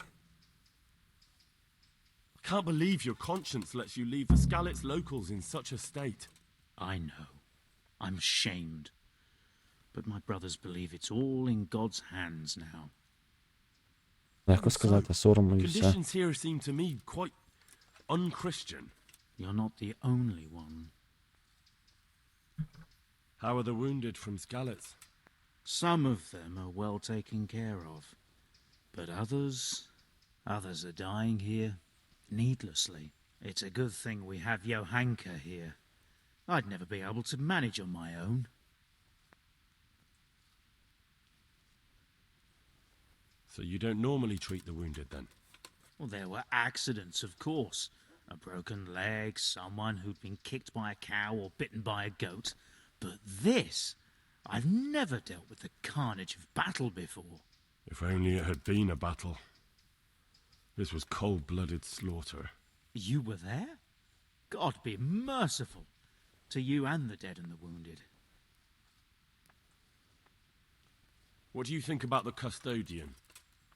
I can't believe your conscience lets you leave the Skalitz locals in such a state. I know. I'm shamed. But my brothers believe it's all in God's hands now. Легко сказати, соромно і все. Conditions here seem to me quite unchristian. You're not the only one. How are the wounded from Skalitz? Some of them are well taken care of. But others are dying here needlessly. It's a good thing we have Johanka here. I'd never be able to manage on my own. So you don't normally treat the wounded then? Well, there were accidents, of course. A broken leg, someone who'd been kicked by a cow or bitten by a goat. But this, I've never dealt with the carnage of battle before. If only it had been a battle. This was cold-blooded slaughter. You were there? God be merciful to you and the dead and the wounded. What do you think about the custodian?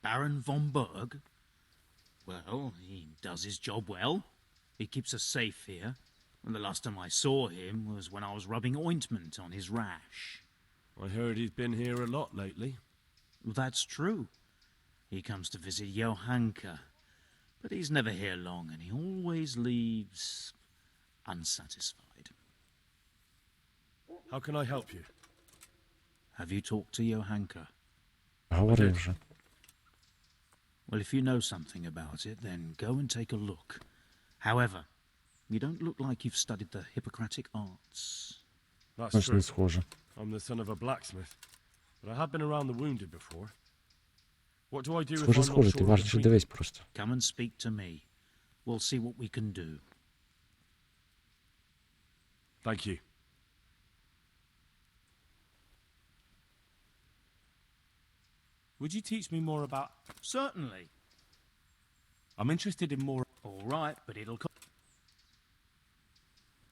Baron von Berg? Well, he does his job well. He keeps us safe here. And the last time I saw him was when I was rubbing ointment on his rash. I heard he's been here a lot lately. That's true. He comes to visit Johanka. But he's never here long, and he always leaves unsatisfied. How can I help you? Have you talked to Johanka? Говори вже. Well, if you know something about it, then go and take a look. However, you don't look like you've studied the Hippocratic arts. That's Значить, true. не схоже. I'm the son of a blacksmith, but I have been around the wounded before. What do I do if Схоже, I'm not схоже, sure ти of the важче treatment? дивись просто. Come and speak to me. We'll see what we can do. Thank you. Would you teach me more about... Certainly. I'm interested in more... All right, but it'll...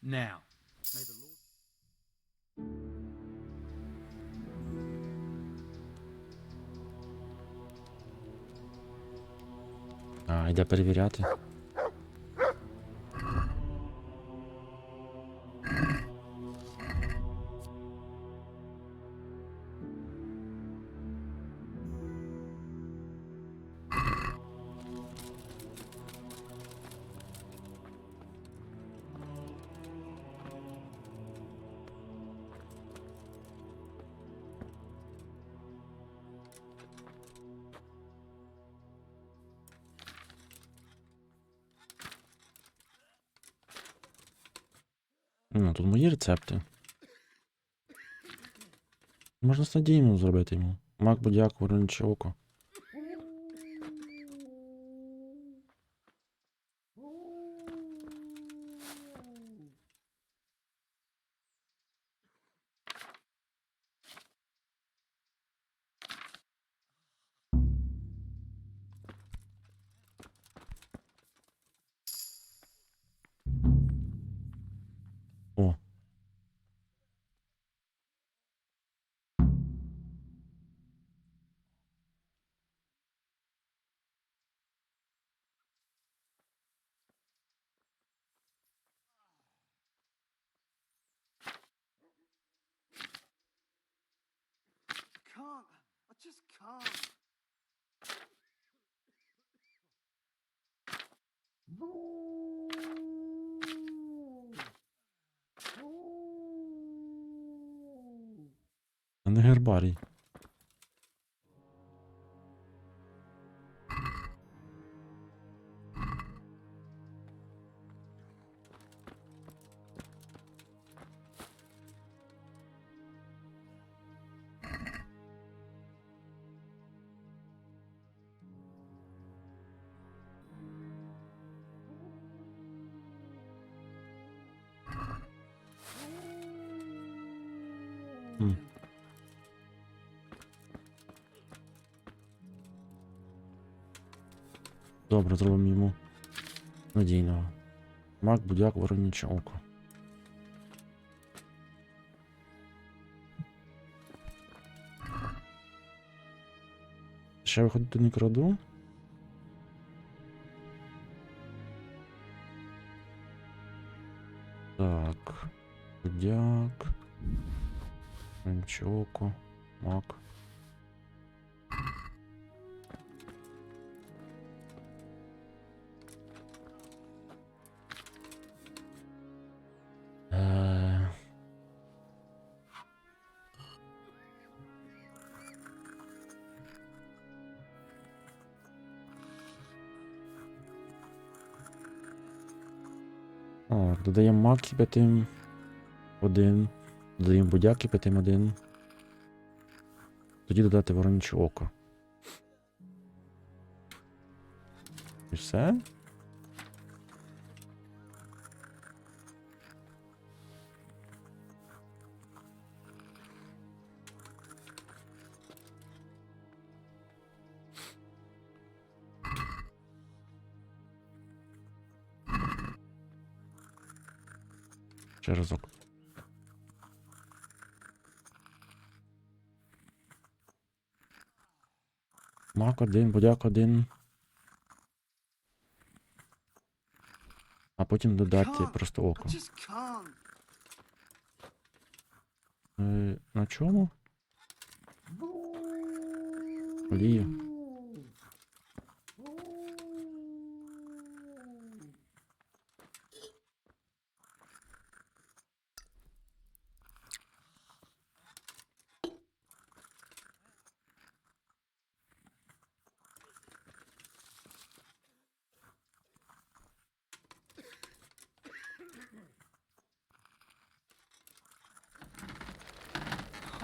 Now, may the Lord... А, йде перевіряти. Ну, тут мої рецепти. Можна снадійну зробити йому. Мак, будяк, вороняче око. О. I just can't. А не гербарій. Добре, зробимо йому надійного. Мак, будяк, вороняче око. Ще виходити не краду. Так. Будяк. Вороняче око. Мак. Так, додаємо мак кипятим 1. Додаємо будяк кипятим 1. Тоді додати вороняче око. І все? Ще разок. Мак 1, будяк 1. А потім додати просто око. На чому? Олія.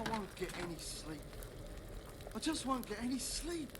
I won't get any sleep. I just won't get any sleep.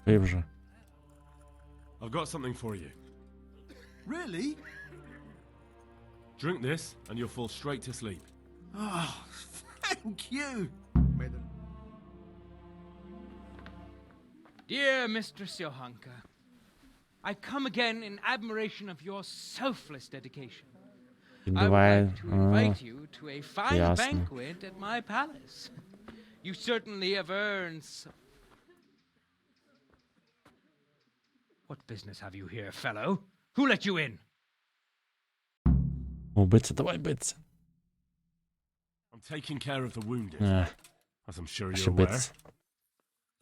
Вже. I've got something for you. Really? Drink this, and you'll fall straight to sleep. Oh, thank you. Dear Mistress Johanka, I come again in admiration of your selfless dedication. I would like to invite you to a fine banquet at my palace. You certainly have earned some... What business have you here, fellow? Who let you in? О, биться, давай биться. I'm taking care of the wounded, as I'm sure Ще you're aware. биться.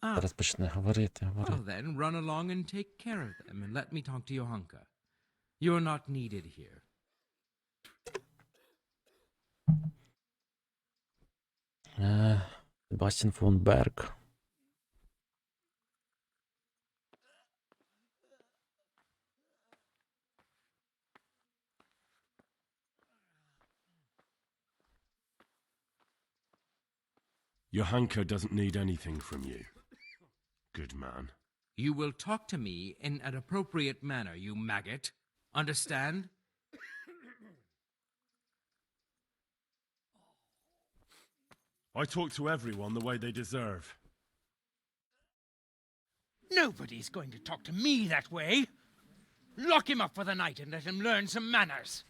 Зараз почне говорити. Well then, run along and take care of them, and let me talk to Johanka. You're not needed here. Себастьян фон Берг. Johanka doesn't need anything from you. Good man. You will talk to me in an appropriate manner, you maggot. Understand? I talk to everyone the way they deserve. Nobody's going to talk to me that way. Lock him up for the night and let him learn some manners.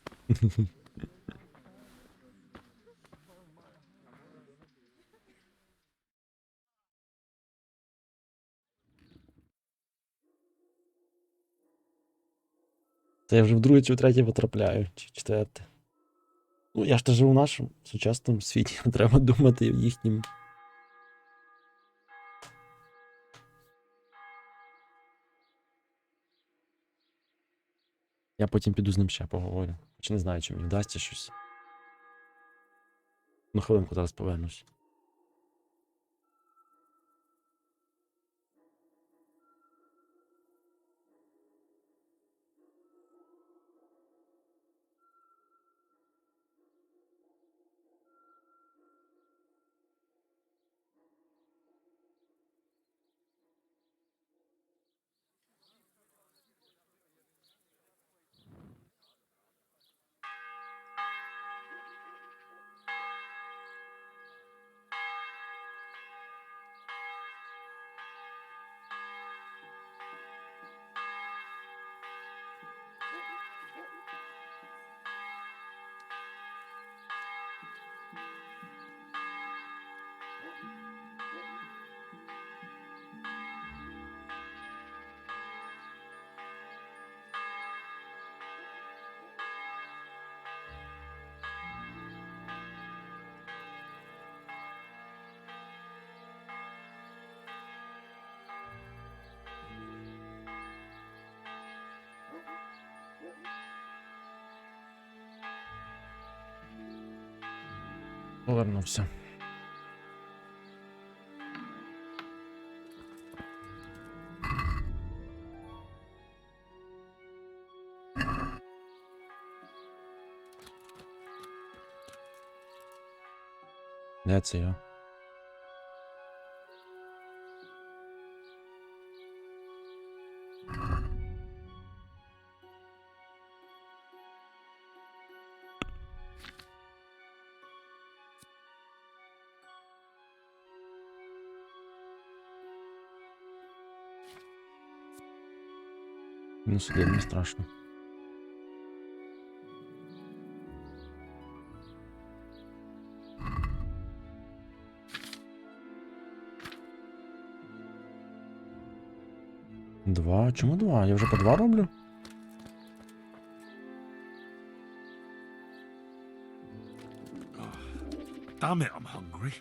Це я вже вдруге чи втретє потрапляю, чи четверте. Ну, я ж теж живу в нашому сучасному світі, треба думати в їхнім. Я потім піду з ним ще поговорю. Чи не знаю, чи мені вдасться щось. Ну, хвилинку зараз повернусь. Повернувся. Де це я? Мінус один, не страшно. Два? Чому два? Я вже по два роблю? Damn it, I'm hungry.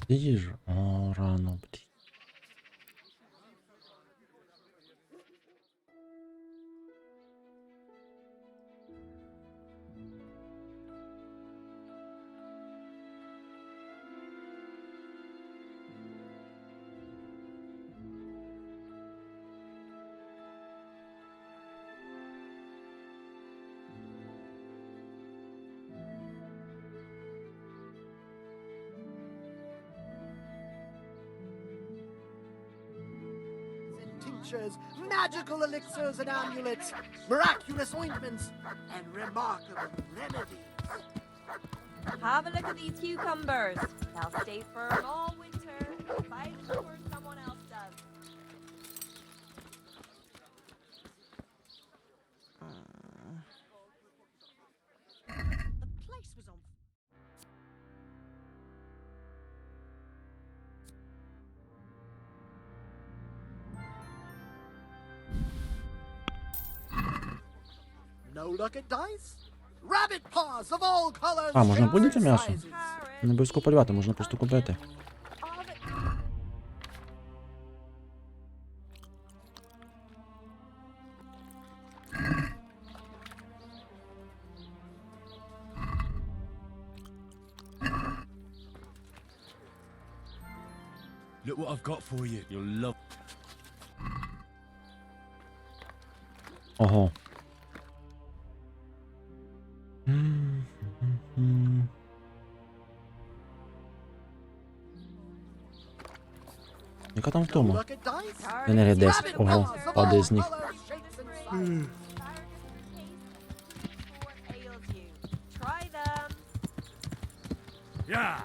Їжу. О, рано, блін. Tinctures, magical elixirs and amulets, miraculous ointments, and remarkable remedies. Have a look at these cucumbers. They'll stay firm all winter, fight before someone else does. The place was on. No luck at dice? Rabbit paws of all colors. А, можна shapes, будь-яке and м'ясо? sizes. Не обов'язково полювати, можна просто купити. Look what I've got for you. You'll love. Ого. Яка там втома? Look at dice? Енергія 10. Rabbit Ого, paws of падає all з ніг. colors, shapes, and sizes. Ails you. Try them. Yeah.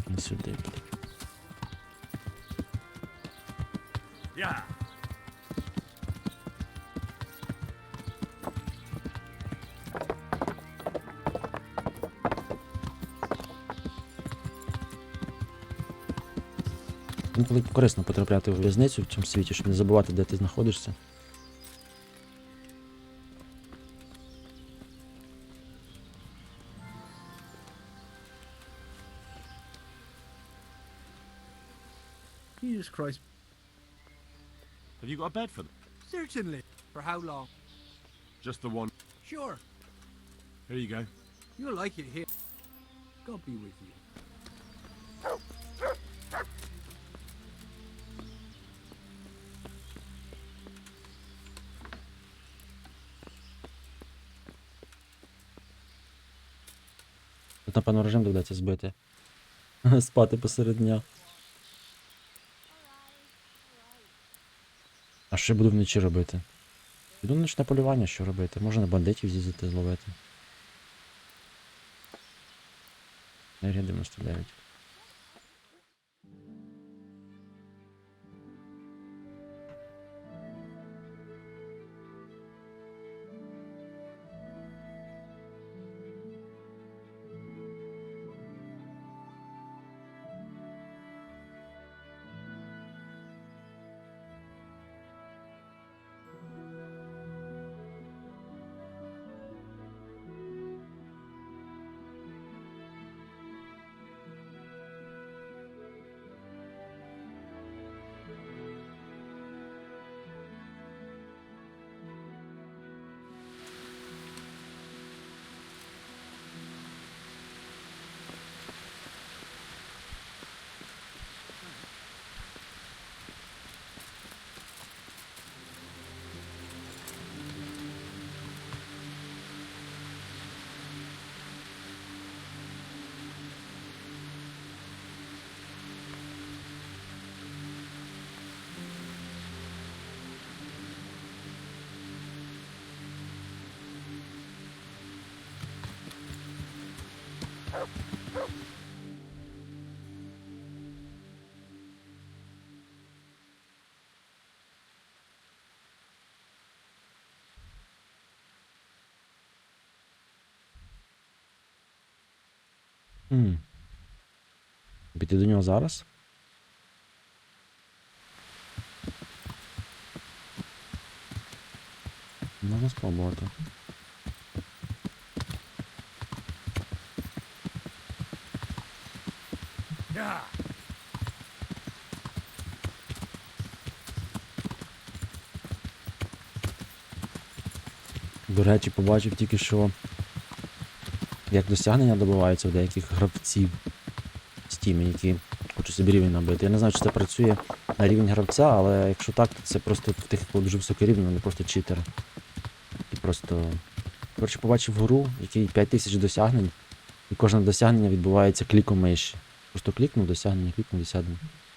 Не сюди. Yeah. Інколи корисно потрапляти в в'язницю в цьому світі, щоб не забувати, де ти знаходишся. Jesus Christ. Have you got a bed for them? Certainly. For how long? Just the one. Sure. Here you go. You'll like it here. God be with you. Тут, напевно, режим доведеться збити. Спати посеред дня. А що я буду вночі робити? Піду на ночне полювання, що робити? Може на бандитів з'їздити, зловити. Енергія 99. Піти до нього зараз? Можна спробувати. Yeah. До речі, побачив тільки що, як досягнення добуваються в деяких гравців в Steam, які хочуть собі рівень набити. Я не знаю, чи це працює на рівень гравця, але якщо так, то це просто в тих, хто дуже високий рівень, вони просто читери. І просто... Коротше, побачив гру, в якій 5000 досягнень, і кожне досягнення відбувається кліком миші. Просто клікнув досягнення,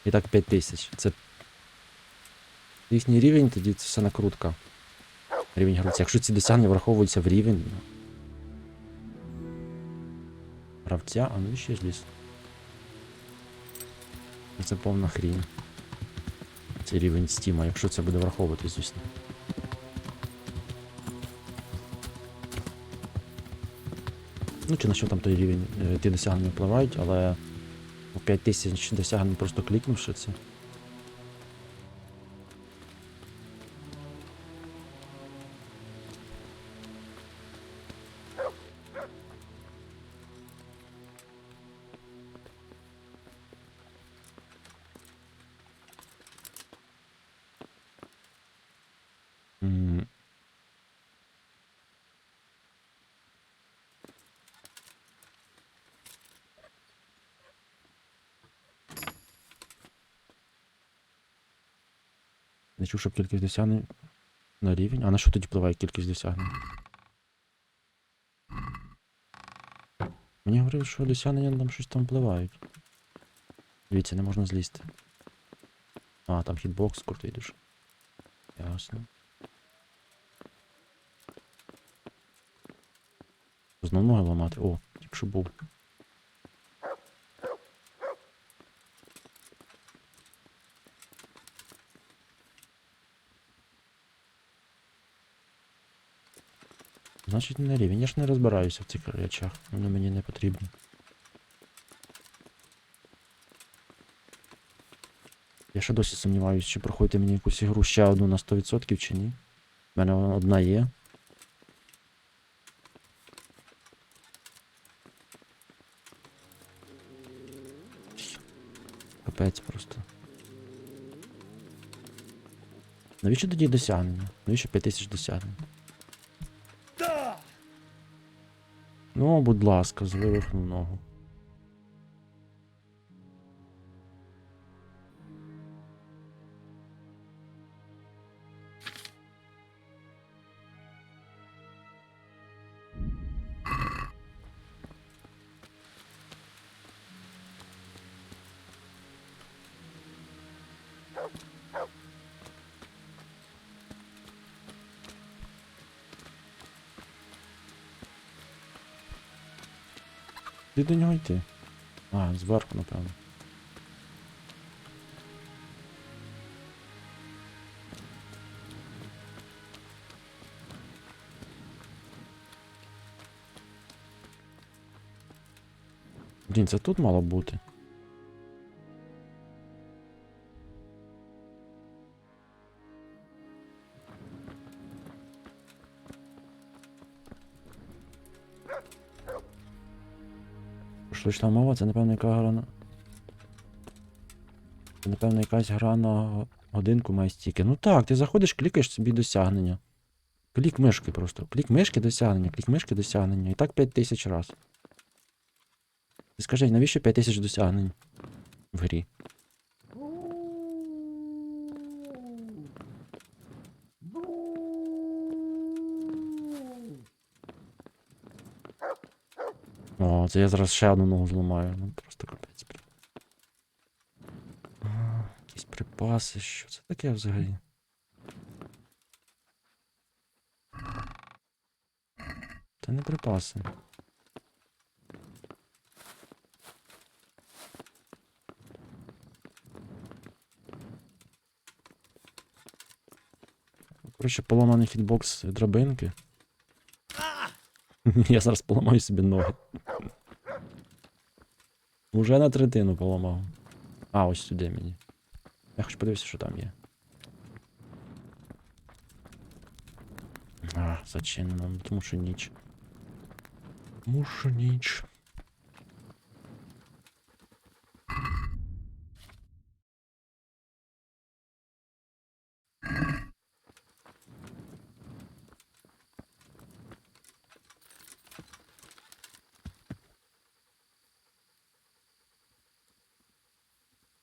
І так 5000. Це їхній рівень, тоді це все накрутка. Рівень гравця. Якщо ці досягнення враховуються в рівень гравця, а ну ще ж ліс. Це повна хрінь. Це рівень Стіма, якщо це буде враховувати, звісно. Ну чи на що там той рівень, ті досягнення впливають, але По 5000 досягнень просто клікнувши це. Не чув, щоб кількість досягнень на рівень. А на що тоді впливає кількість досягнень? Мені говорили, що досягнення там щось там впливають. Дивіться, не можна злізти. А, там хітбокс крутий дуже. Ясно. Знову ноги ламати. О, тільки що був. Значить не на рівень. Я ж не розбираюся в цих речах. Вони мені не потрібні. Я ще досі сумніваюся, чи проходити мені якусь ігру ще одну на 100% чи ні. У мене одна є. Капець просто. Навіщо тоді досягнення? Навіщо 5000 досягнень? Ну, будь ласка, звивихну ногу. Де до нього йти? А, зверху, напевно. Блін, це тут мало бути. Штучна мова, це напевно яка гра на... Це напевно якась гра на годинку має стільки. Ну так, ти заходиш, клікаєш собі досягнення. Клік мишки просто. Клік мишки досягнення, клік мишки досягнення. І так 5000 раз. Ти скажи, навіщо 5000 досягнень в грі? О, це я зараз ще одну ногу зламаю. Ну просто капець. Якісь припаси, що це таке взагалі? Це не припаси. Коротше, поламаний хітбокс драбинки. Я зараз поламаю собі ноги. Уже на третину поламав. А, ось сюди мені. Я хочу подивитися, що там є. А, зачинено, тому що ніч. Тому що ніч.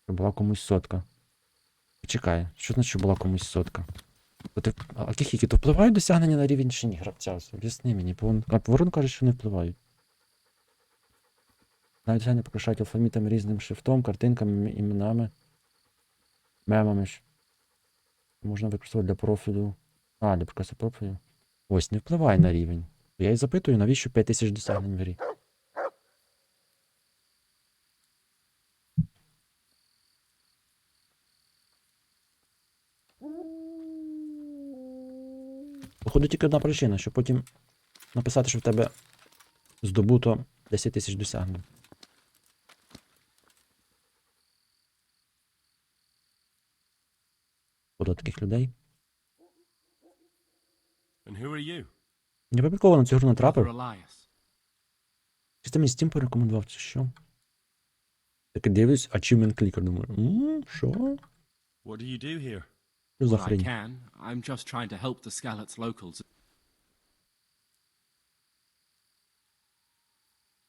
Була комусь сотка. Почекай, що значить, що була комусь сотка? А кіхіки, то впливають досягнення на рівень чи ні гравця? Об'ясни мені, бо Ворон каже, що не впливають. Навіть досягнення прикрашають алфавітами різним шрифтом, картинками, іменами, мемами. Можна використовувати для профілю. А, для прикраси профілю. Ось, не впливає на рівень. Я і запитую, навіщо 5000 досягнень в грі? Походу тільки одна причина, щоб потім написати, що в тебе здобуто 10 000 досягнень. До таких людей. And who are you? Я випадково на цю гру натрапив. Elias. Чи ти мені Steam порекомендував, чи що? Таке дивлюсь, achievement clicker, думаю, що? What do you do here? Що за What I хрень? can. I'm just trying to help the Skalitz locals.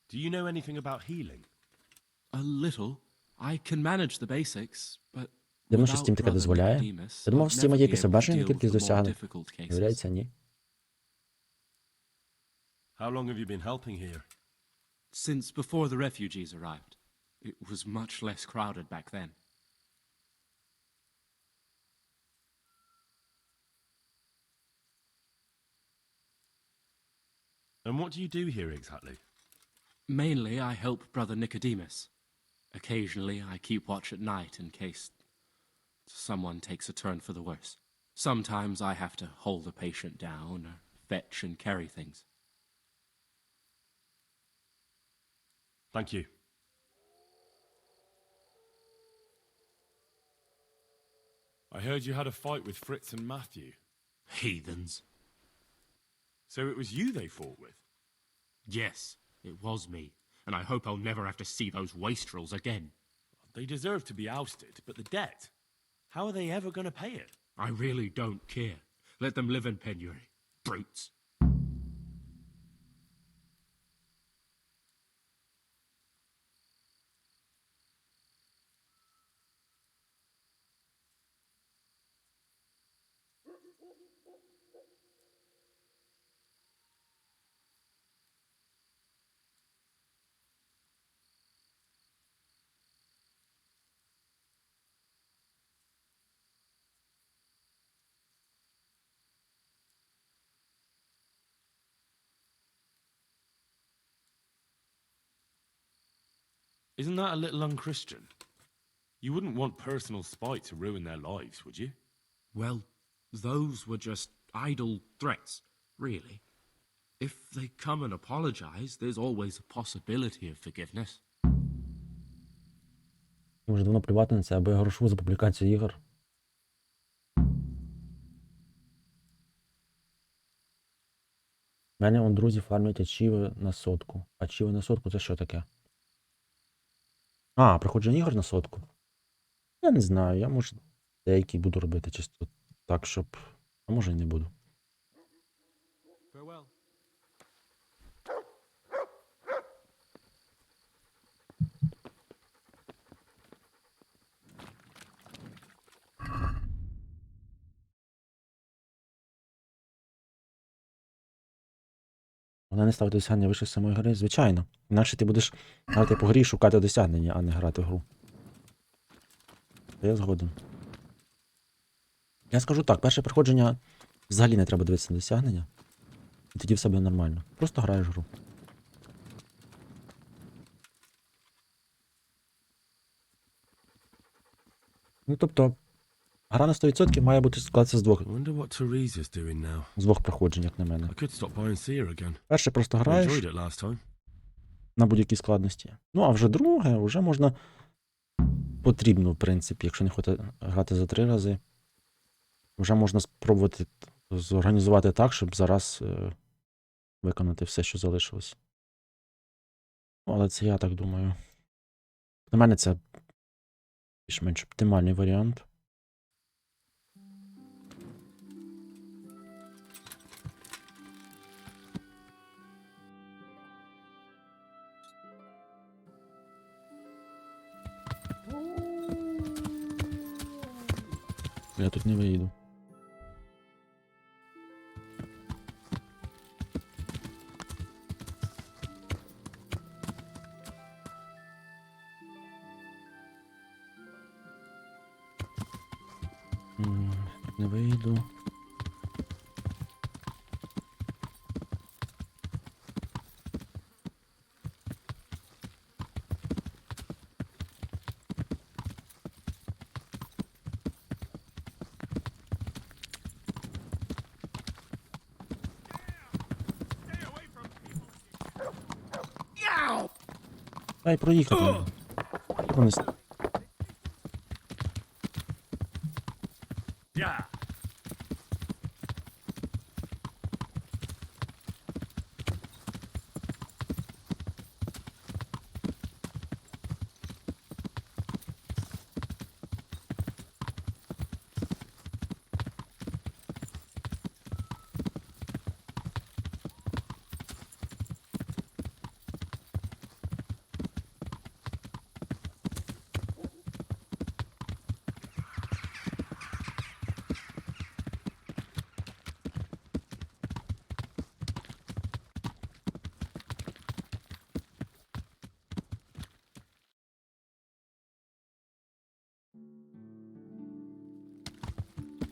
Do you know anything about healing? A little. I can manage the basics, but Дивно, що without Steam таке Brother дозволяє. Nicodemus, Я думав, I'd в Steam never є be якесь able to обмеження на deal with кількість the more досягнень. difficult cases. Виявляється, ні. How long have you been helping here? Since before the refugees arrived. It was much less crowded back then. And what do you do here exactly? Mainly, I help Brother Nicodemus. Occasionally, I keep watch at night in case someone takes a turn for the worse. Sometimes I have to hold a patient down or fetch and carry things. Thank you. I heard you had a fight with Fritz and Matthew. Heathens. So it was you they fought with? Yes, it was me. And I hope I'll never have to see those wastrels again. They deserve to be ousted, but the debt? How are they ever going to pay it? I really don't care. Let them live in penury. Brutes. Isn't that a little unchristian? You wouldn't want personal spite to ruin their lives, would you? Well, those were just idle threats, really. If they come and apologize, there's always a possibility of forgiveness. Може, давно плювати на це, або я грошу за публікацію ігор. У мене друзі фармлять ачіви на сотку. Ачіви на сотку це що таке? А, проходження ігор на сотку. Я не знаю, я може деякі буду робити чисто так, щоб. А може і не буду. Farewell. Вона не ставить досягнення вище самої гри, звичайно. Інакше ти будеш грати по грі і шукати досягнення, а не грати в гру. Я згоден. Я скажу так, перше проходження взагалі не треба дивитися на досягнення. І тоді все буде нормально. Просто граєш гру. Ну тобто, гра на 100% має бути складатися з двох. З двох проходжень, як на мене. Перше просто граєш на будь-якій складності. Ну, а вже друге, вже можна потрібно, в принципі, якщо не хочете грати за 3 рази. Вже можна спробувати зорганізувати так, щоб зараз виконати все, що залишилось. Ну, але це я так думаю. На мене це більш-менш оптимальний варіант. Я тут не виїду. Не виїду. Дай проїхати.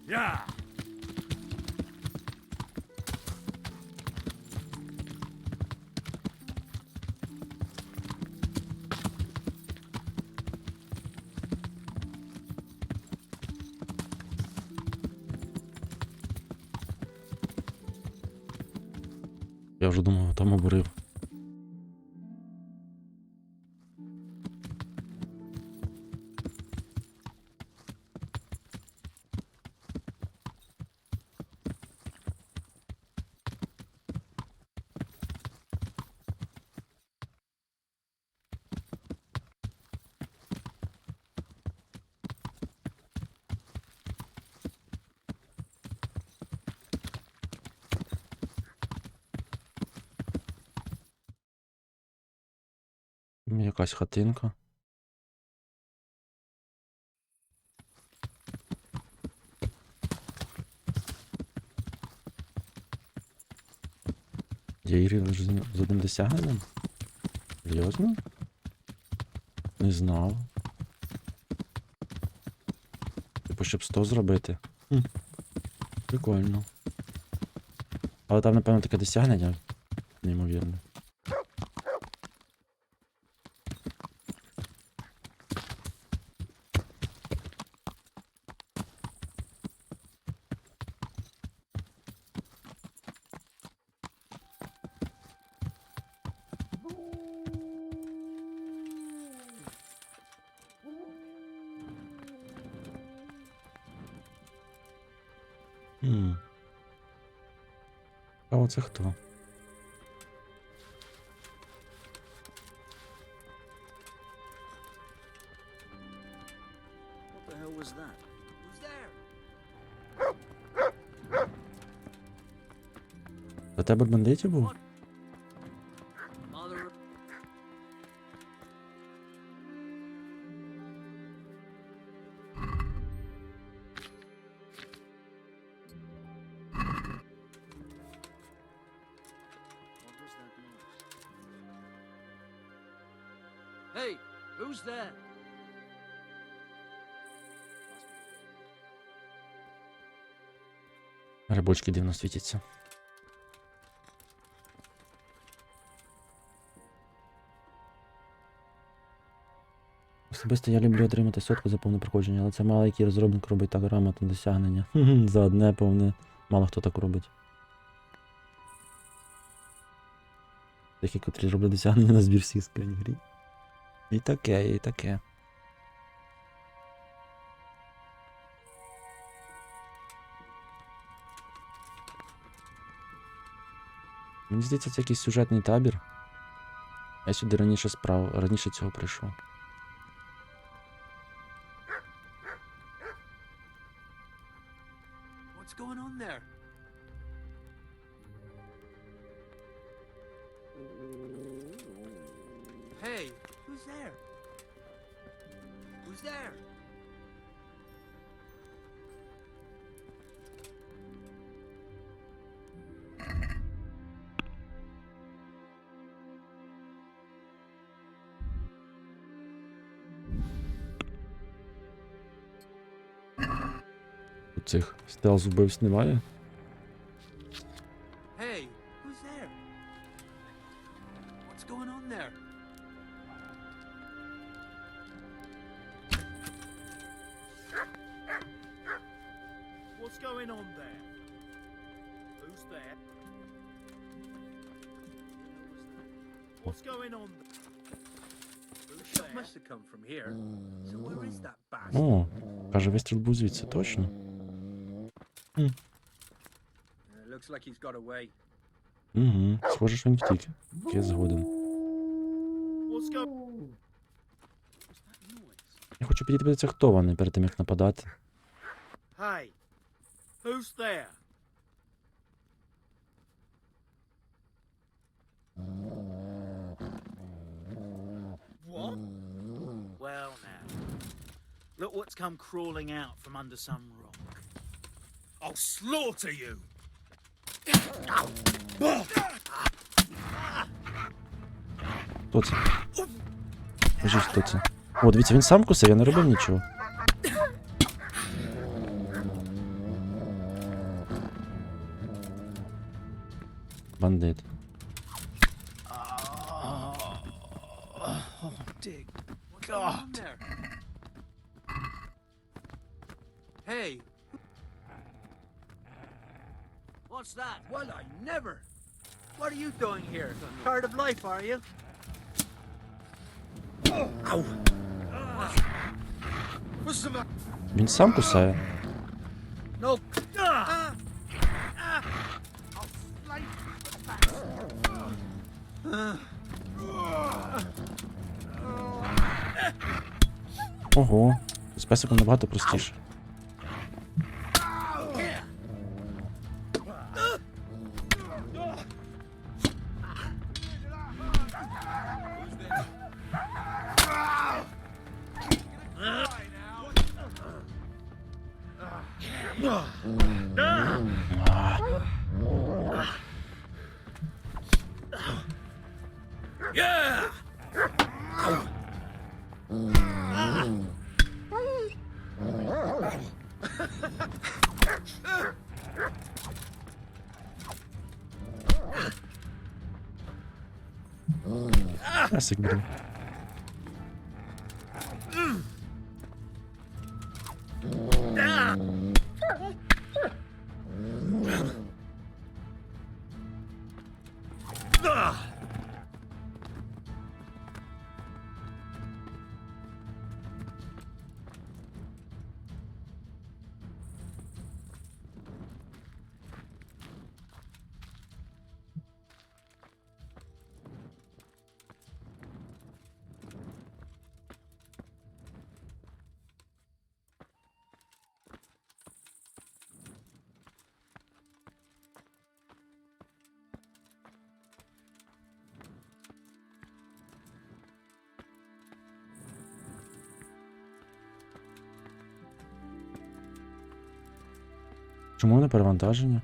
Yeah. Я вже думав, там обурив. Якась хатинка. Я ігри лише з одним досягненням? Серйозно? Не знав. Типу, щоб 100 зробити. Прикольно. Але там, напевно, таке досягнення. Неймовірне. А оце хто? What the hell was that? Who's there? До тебе бандитів був? Mother. Hey, who's there? Грибочки дивно світяться. Особисто я люблю отримати сотку за повне проходження, але це мало який розробник робить так грамотне досягнення. За одне повне. Мало хто так робить. Такі, котрі роблять досягнення на збір всіх скринь в грі. І таке, і таке. Мені здається, це якийсь сюжетний табір. Я сюди раніше цього прийшов. What's going on there? Hey, who's there? Who's there? Цих стелс-вбивств немає? Hey, who's there? What's going on there? What's going on there? Who's there? What's going on there? Shot must have come from here. So where is that bastard? О, каже, вистріл був звідси, точно. Looks like he's got away. Угу, схоже, що він втік. Я згоден. What's going? Я хочу підійти, хто вони перед тим, як нападати. Hey, who's there? What? Well now, look what's come crawling out from under some rock. I'll slaughter you! Хто це? Кажіть, хто це? О, дивіться, він сам кусив, я не робив нічого. бандит. Oh, dear God. Hey, What's that? well, I never. What are you doing here? Tired of life, are you? Ow. What's the matter? Він сам кусає. No. Ого. З песиком набагато простіше. Yeah. Песик, блін. Чому не перевантаження?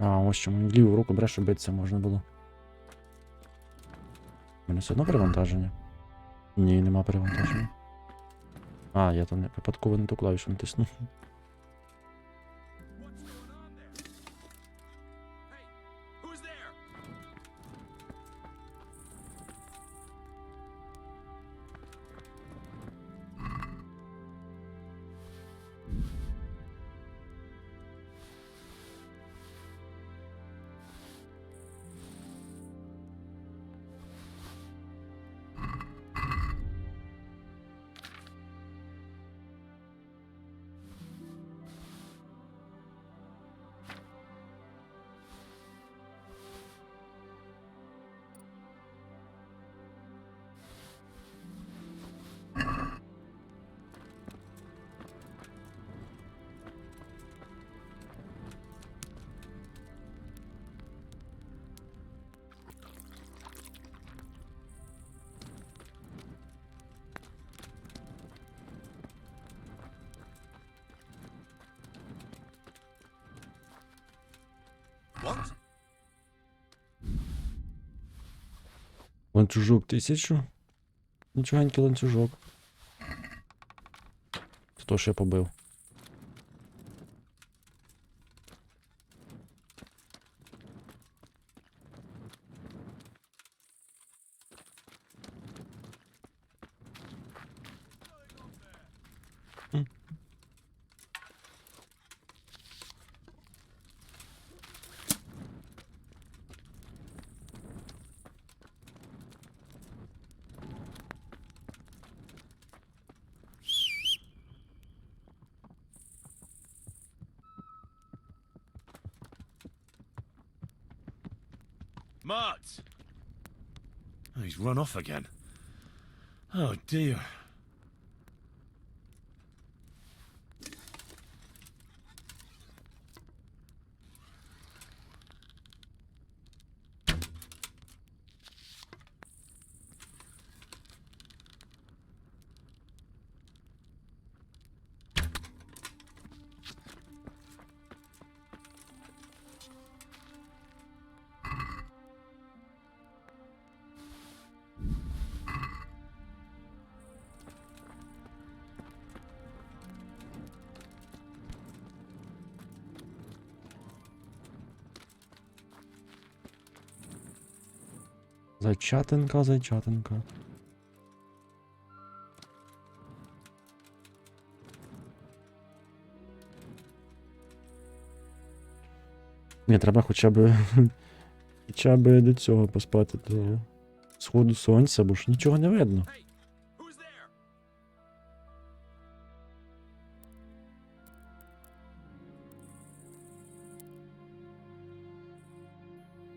А, ось чому. В ліву руку береш, щоб битися можна було. У мене все одно перевантаження? Ні, нема перевантаження. А, я там не випадково не ту клавішу натиснув. Ланцюжок 1000. Нічогенький ланцюжок. Це то, що я побив. Mart! Oh, he's run off again. Oh dear. Зайчатинка, зайчатинка. Ні, треба хоча б хоча б до цього поспати, до сходу сонця, бо ж нічого не видно.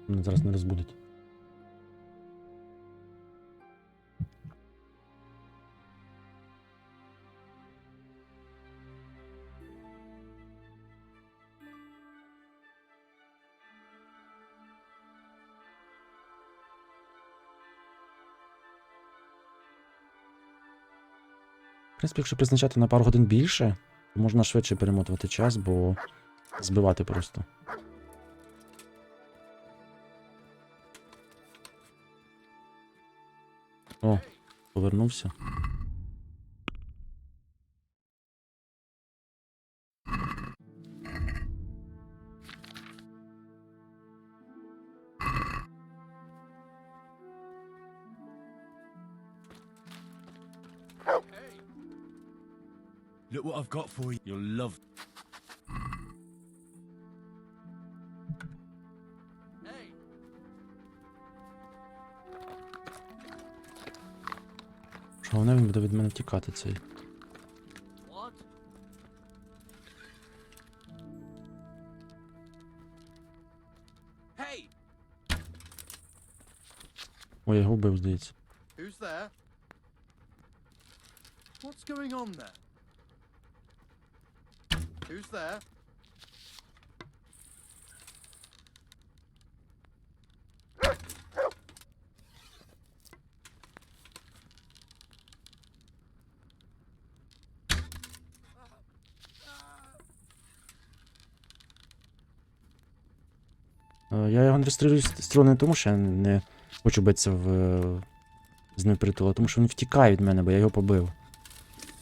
Мене зараз не розбудить. В принципі, якщо призначати на пару годин більше, то можна швидше перемотувати час, бо збивати просто. О, повернувся. Look what I've got for you. You'll love. Що головне, він буде від мене втікати цей. Ой, я його вбив, здається. Who's there? What's going on there? Who's there? Я його не реєструю стрілу не тому, що я не хочу битися з ним притула, тому що він втікає від мене, бо я його побив.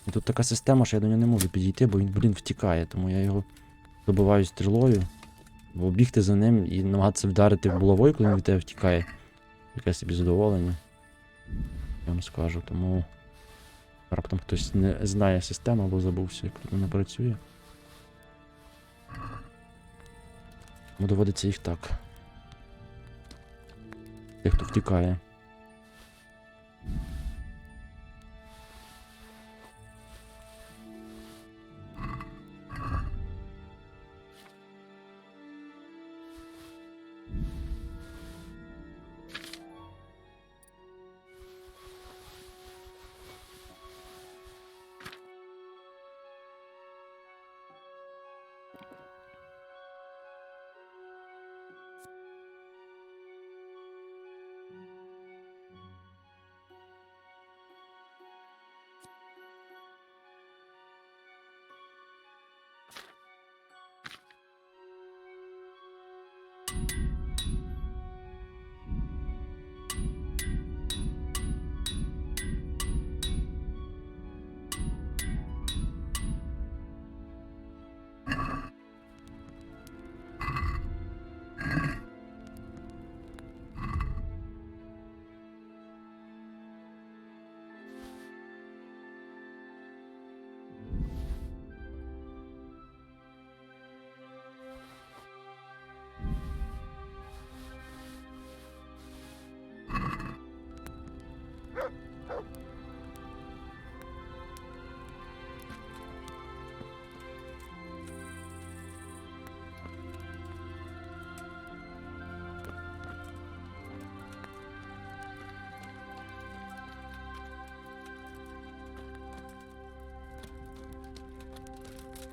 І тут така система, що я до нього не можу підійти, бо він, блін, втікає, тому я його добиваю стрілою, бо бігти за ним і намагатися вдарити головою, коли він від тебе втікає. Яке собі задоволення. Я вам скажу, тому раптом хтось не знає систему або забувся, як тут вона працює. Тому доводиться їх так. Тих, хто втікає.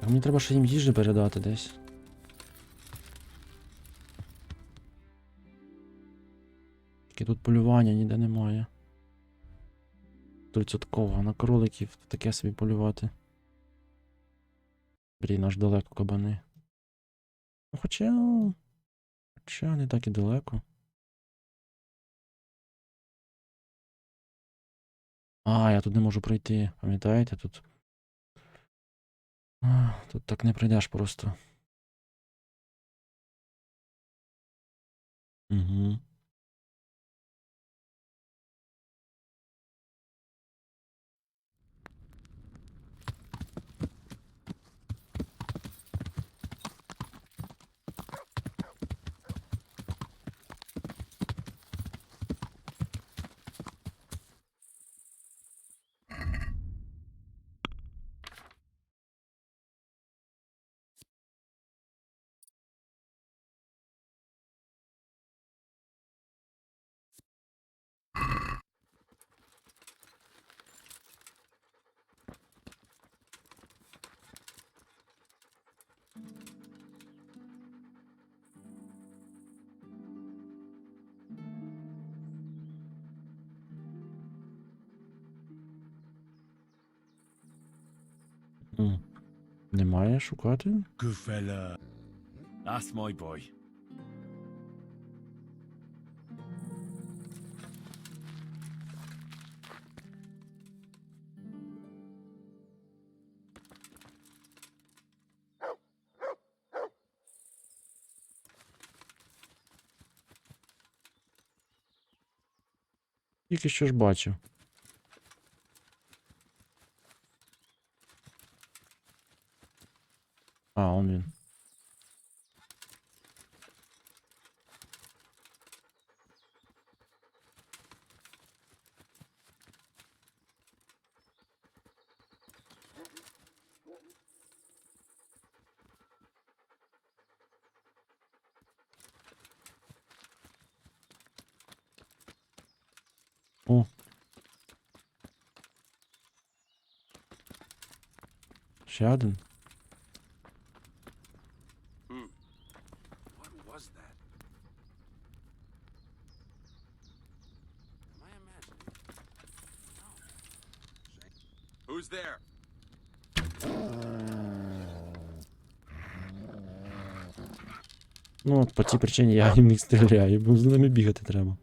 Так, мені треба ще їм їжі передати десь. Тільки тут полювання ніде немає. 100%, на кроликів таке собі полювати. Блін, аж далеко кабани. Ну, хоча не так і далеко. А, я тут не можу пройти, пам'ятаєте, тут. Тут так не пройдеш просто. Угу. Немає шукати? Good fella. That's my boy. Тільки що ж бачив. А, он він. О. Ще один. What was that? Am I imagining? No. Who's there? Ну, от по цій причині я їм не стріляю, бо за ними бігати треба.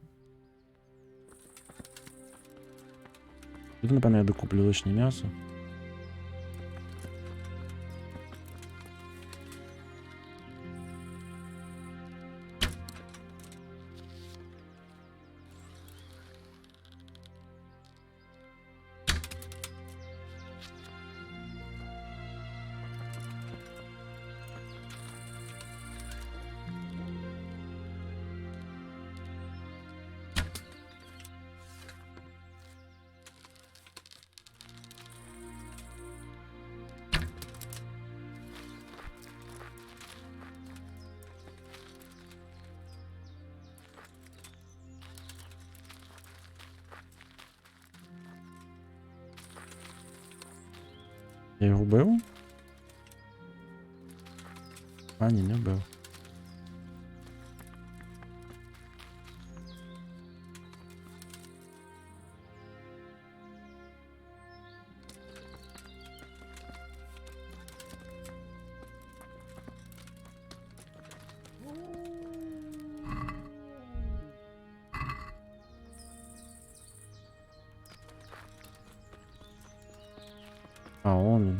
Тут, напевно, я докуплю лишнє м'ясо. Я його вбив? А, ні, не вбив. А, он.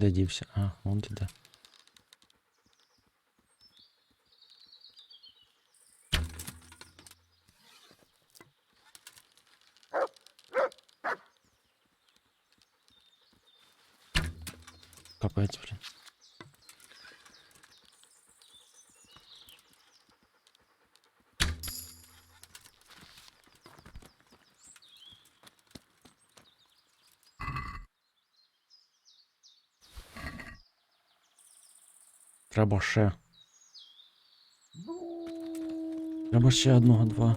Де дівся? А, вон ти де. Капець, блін. Треба ще. Треба ще одного-два.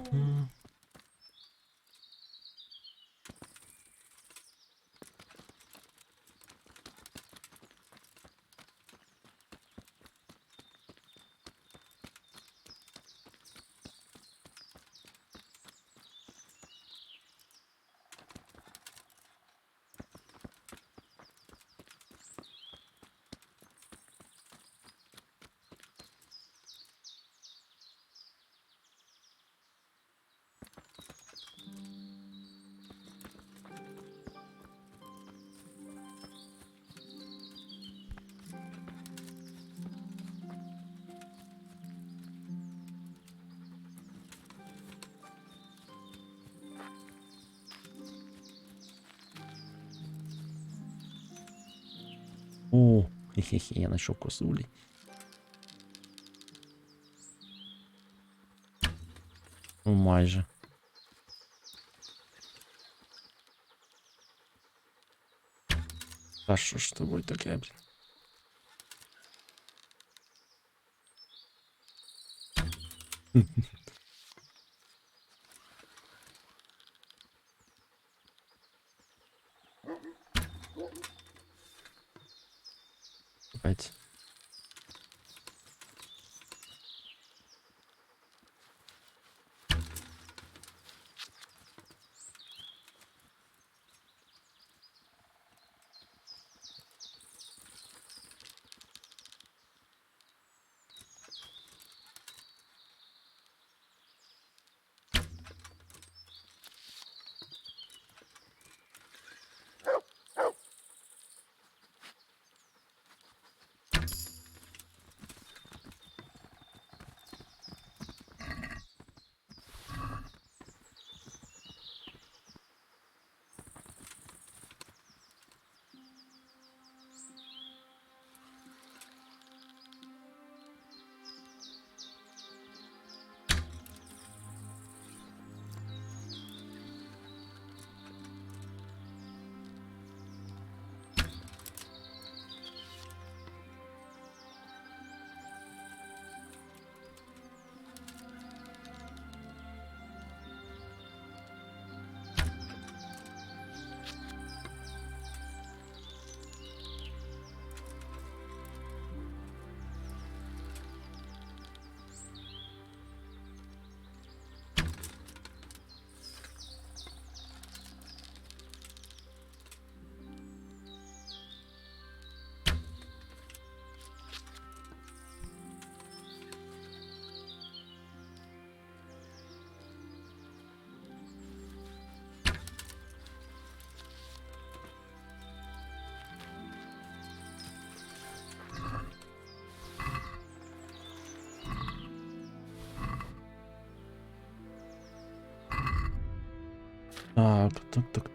О, хе-хе-хе, я знайшов косулі. Ну, майже. Та що ж з тобою таке, блін? Капець.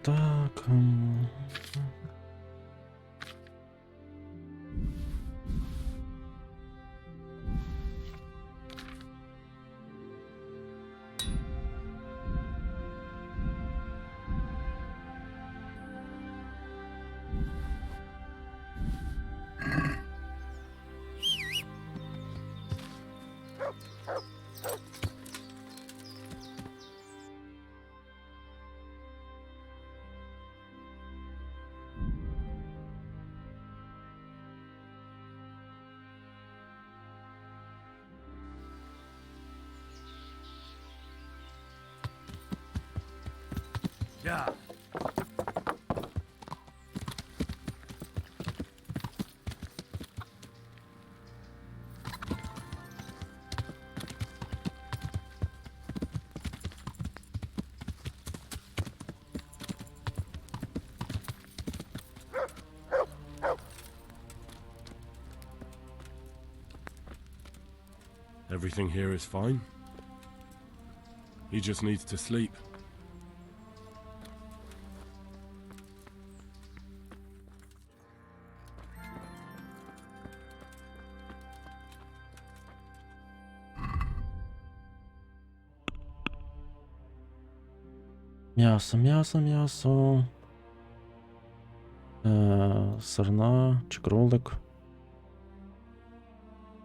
Так. Yeah. Everything here is fine. He just needs to sleep. М'ясо, м'ясо, м'ясо. Сарна чи кролик.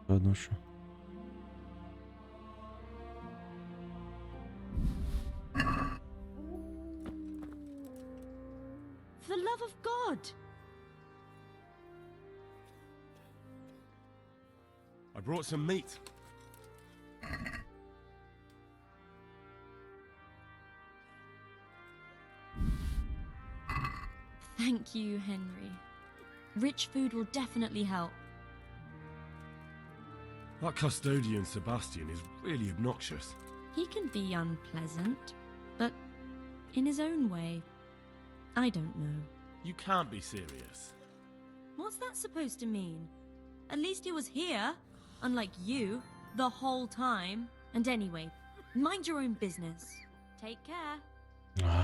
Видно, що. For the love of God! I brought some meat. Thank you, Henry. Rich food will definitely help. That custodian Sebastian is really obnoxious. He can be unpleasant, but in his own way. I don't know. You can't be serious. What's that supposed to mean? At least he was here, unlike you, the whole time. And anyway, mind your own business. Take care. Yeah.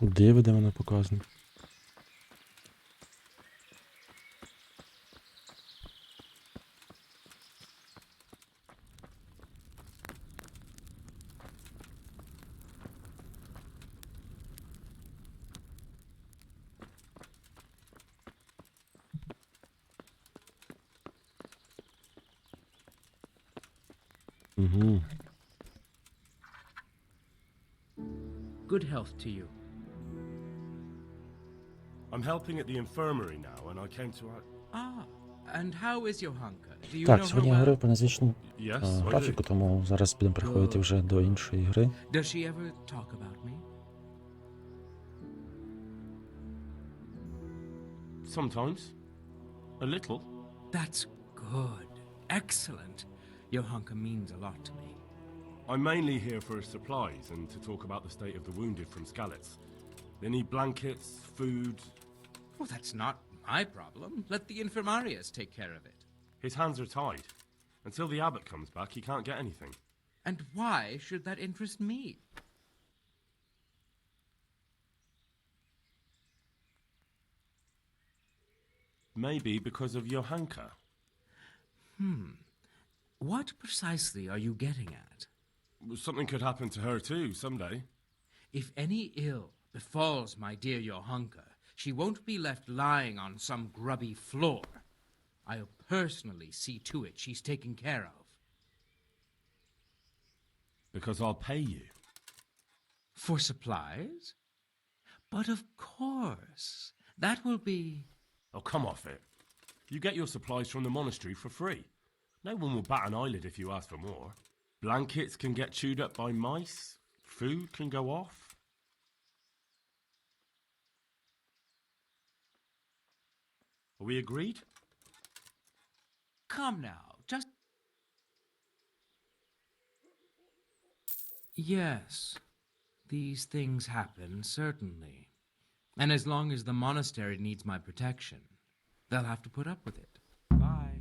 Де веде мене показано? Угу. Good health to you. I'm helping at the infirmary now, and I came to... Ah, and how is Johanka? Do you Так, know сьогодні her я well? говорив по незвичному Yes, I do. графіку, тому зараз будемо переходити вже до іншої гри. Does she ever talk about me? Sometimes. A little. That's good. Excellent. Johanka means a lot to me. I'm mainly here for supplies and to talk about the state of the wounded from Skalitz. They need blankets, food... Well, that's not my problem. Let the infirmarius take care of it. His hands are tied. Until the abbot comes back, he can't get anything. And why should that interest me? Maybe because of Johanka. What precisely are you getting at? Something could happen to her too, someday. If any ill befalls my dear Johanka, she won't be left lying on some grubby floor. I'll personally see to it she's taken care of. Because I'll pay you. For supplies? But of course. That will be... Oh, come off it. You get your supplies from the monastery for free. No one will bat an eyelid if you ask for more. Blankets can get chewed up by mice. Food can go off. Are we agreed? Come now, just... Yes, these things happen, certainly. And as long as the monastery needs my protection, they'll have to put up with it. Bye.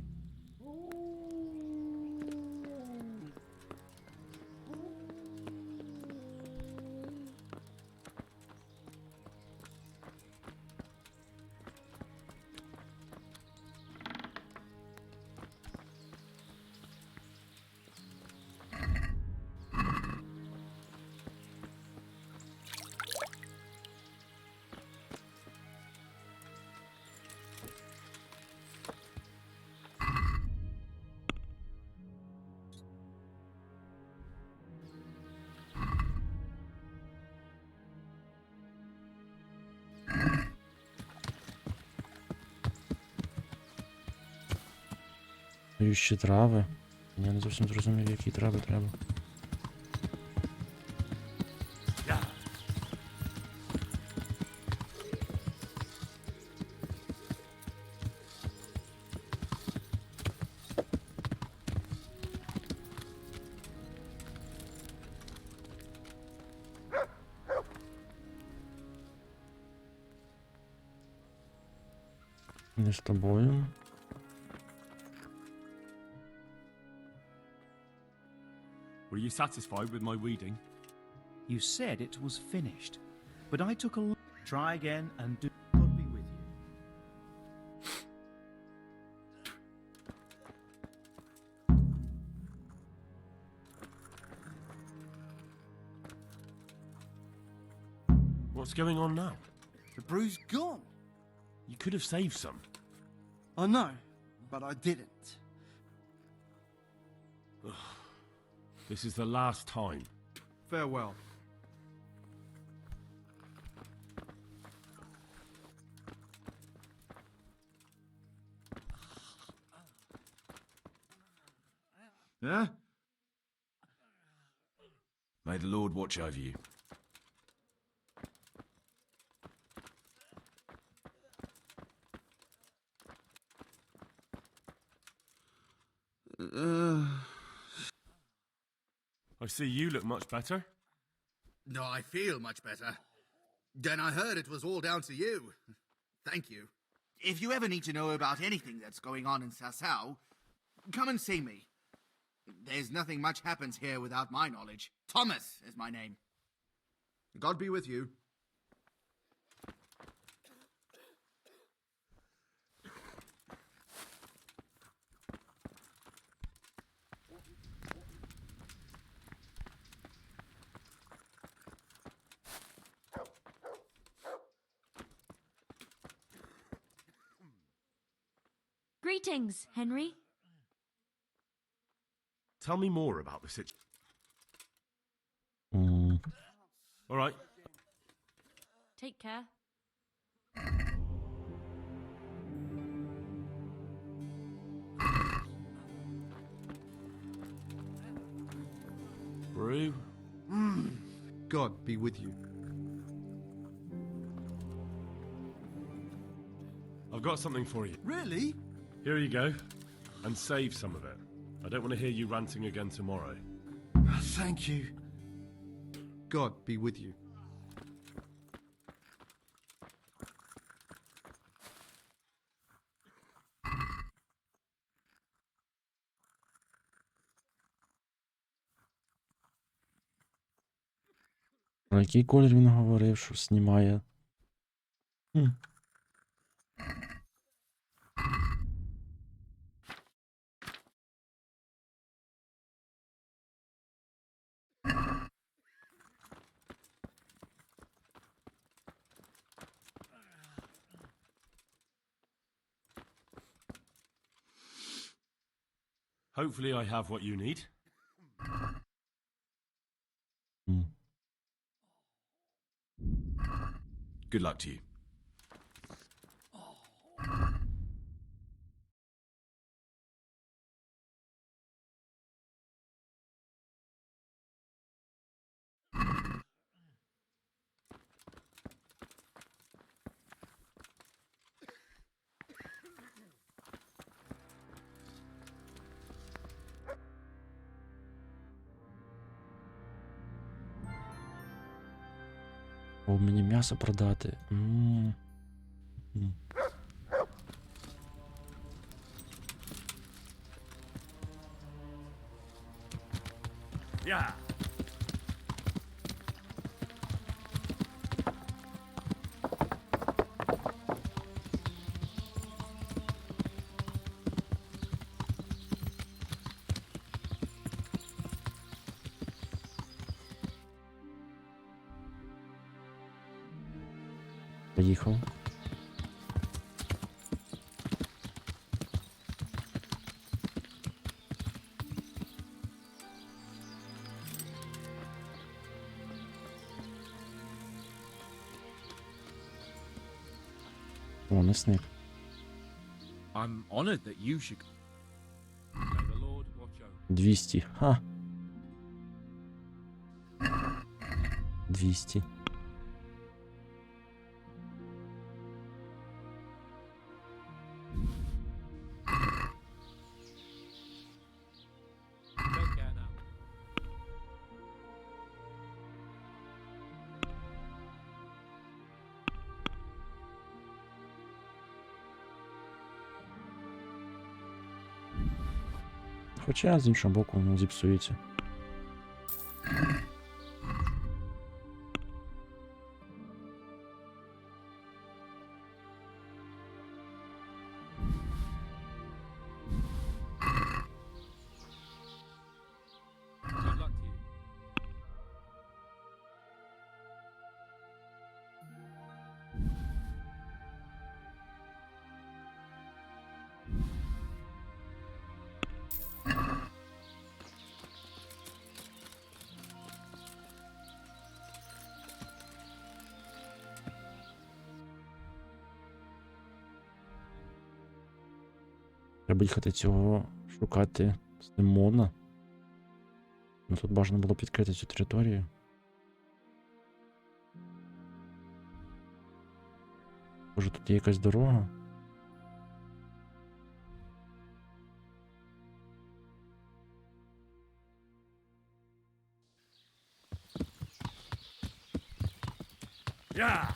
Даючі трави. Я не зовсім зрозумів, які трави треба. Не з тобою. Were you satisfied with my weeding? You said it was finished, but I took a look. Try again and do God be with you. What's going on now? The brew's gone. You could have saved some. I know, but I didn't. This is the last time. Farewell. Yeah? May the Lord watch over you. I see you look much better. No, I feel much better. Then I heard it was all down to you. Thank you. If you ever need to know about anything that's going on in Sasau, come and see me. There's nothing much happens here without my knowledge. Thomas is my name. God be with you. Greetings, Henry. Tell me more about the situation. Mm. All right. Take care. Brew. God be with you. I've got something for you. Really? Here you go. And save some of it. I don't want to hear you ranting again tomorrow. Thank you. God be with you. Про який колір він говорив, що знімає? Hopefully I have what you need. Good luck to you. О, мені м'ясо продати. Yeah. Поїхав. О, м'ясник. I'm honored that you should. 200. Ха. 200. Take care now. Хоча, з іншого боку, воно зіпсується. Good luck to you. Треба їхати цього шукати Симона. Ну тут бажано було підкрити цю територію. Може тут є якась дорога? Yeah!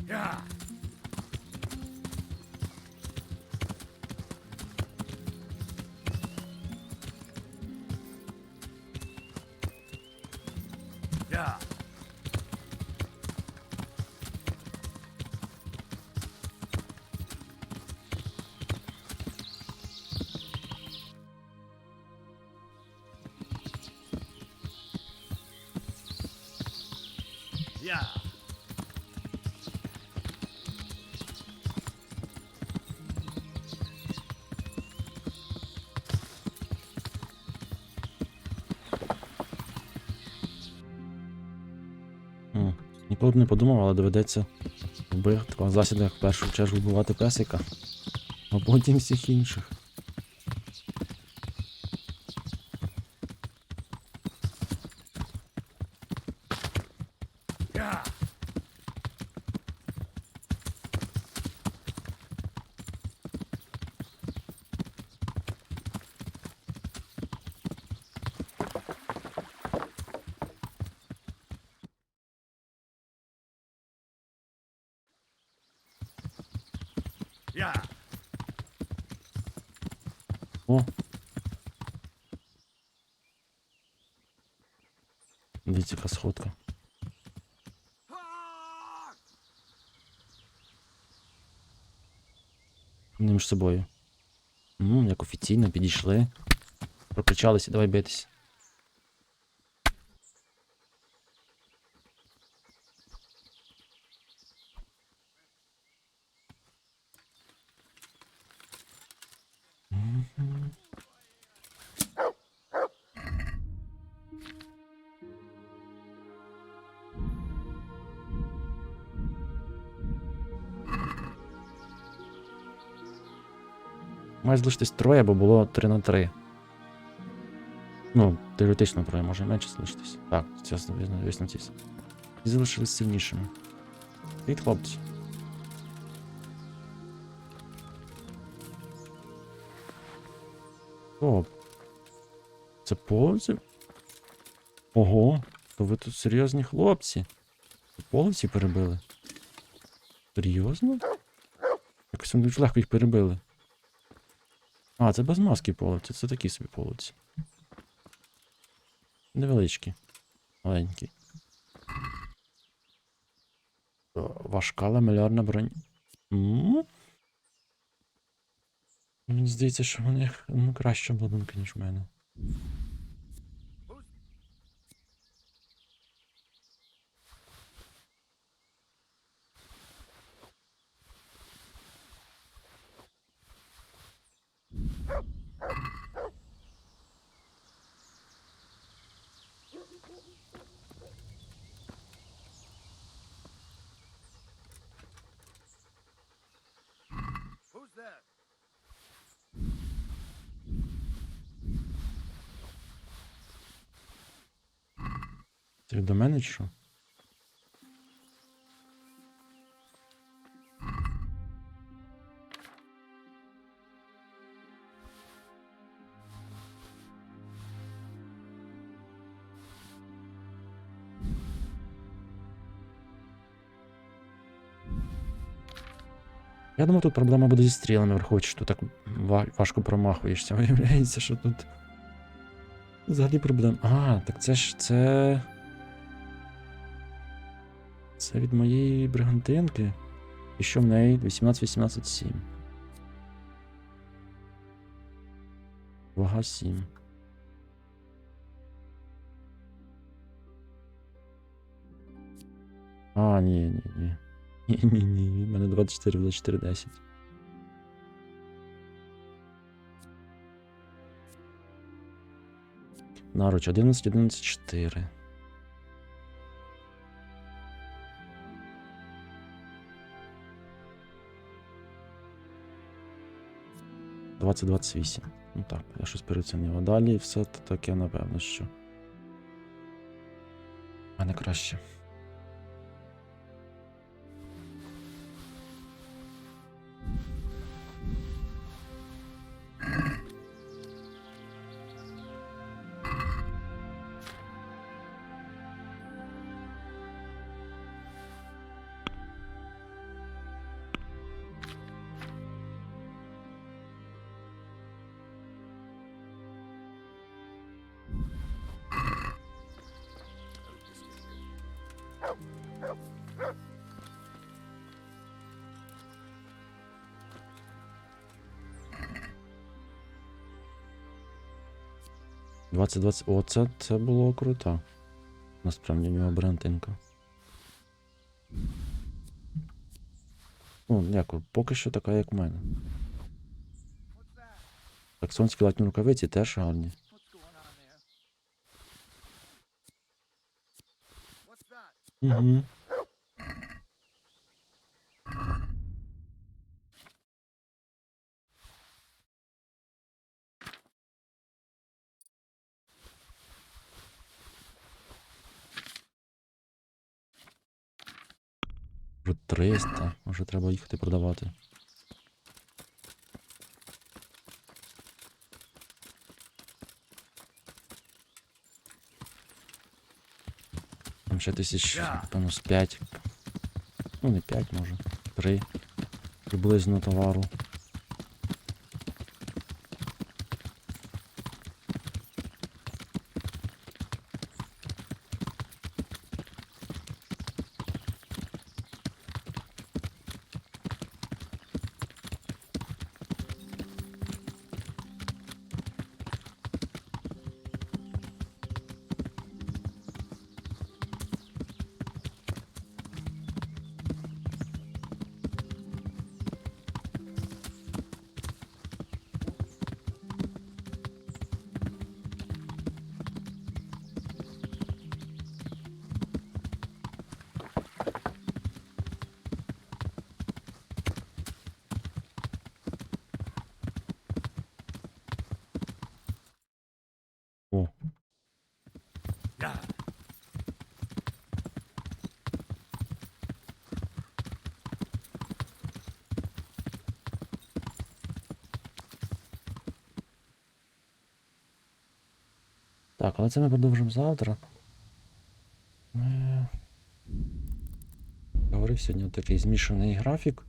Yeah! Yeah! Yeah! Ніколи б не подумав, але доведеться в битвах, засідах в першу чергу вбивати песика, а потім всіх інших. Yeah! Yeah! О! Дивіться, яка сходка. Вони між собою. Як офіційно підійшли. Прокричалися, давай битись. Має залишитись троє, бо було 3 на 3. Ну, теоретично троє, може менше залишитись. Так, чесно, звісно, ці. І залишились сильнішими. Привіт, хлопці. Стоп. Це половці? Ого, то ви тут серйозні хлопці. Половці перебили? Серйозно? Якось вони дуже легко їх перебили. А, це без маски половці, це такі собі половці. Невеличкі. Маленькі. Важка ламелярна броня. Мені здається, що в них краща обладунка, ніж в мене. Who's there? Це до мене чи що? Я думав, тут проблема буде зі стрілами, враховуючи, що так важко промахуєшся. Виявляється, що тут взагалі проблем. А, так це ж це. Це від моєї бригантинки. І що в неї? 18-18-7. Вага 7. А, ні. Ні. У мене 24-10. Наруч 11-11-4. $20-28. Ну так, я щось переоцінив. А далі все таке, напевно, що. А не краще. О, це було круто. Насправді, у нього бригантинка. Ну, як, поки що така, як в мене. Саксонські латні рукавиці теж гарні. Угу. Вже 300, може треба їхати продавати. Там ще тисяч, напевно, з 5. Ну, не 5, може. 3. Приблизно товару. О. Так, але це ми продовжимо завтра. Говорив, сьогодні такий змішаний графік.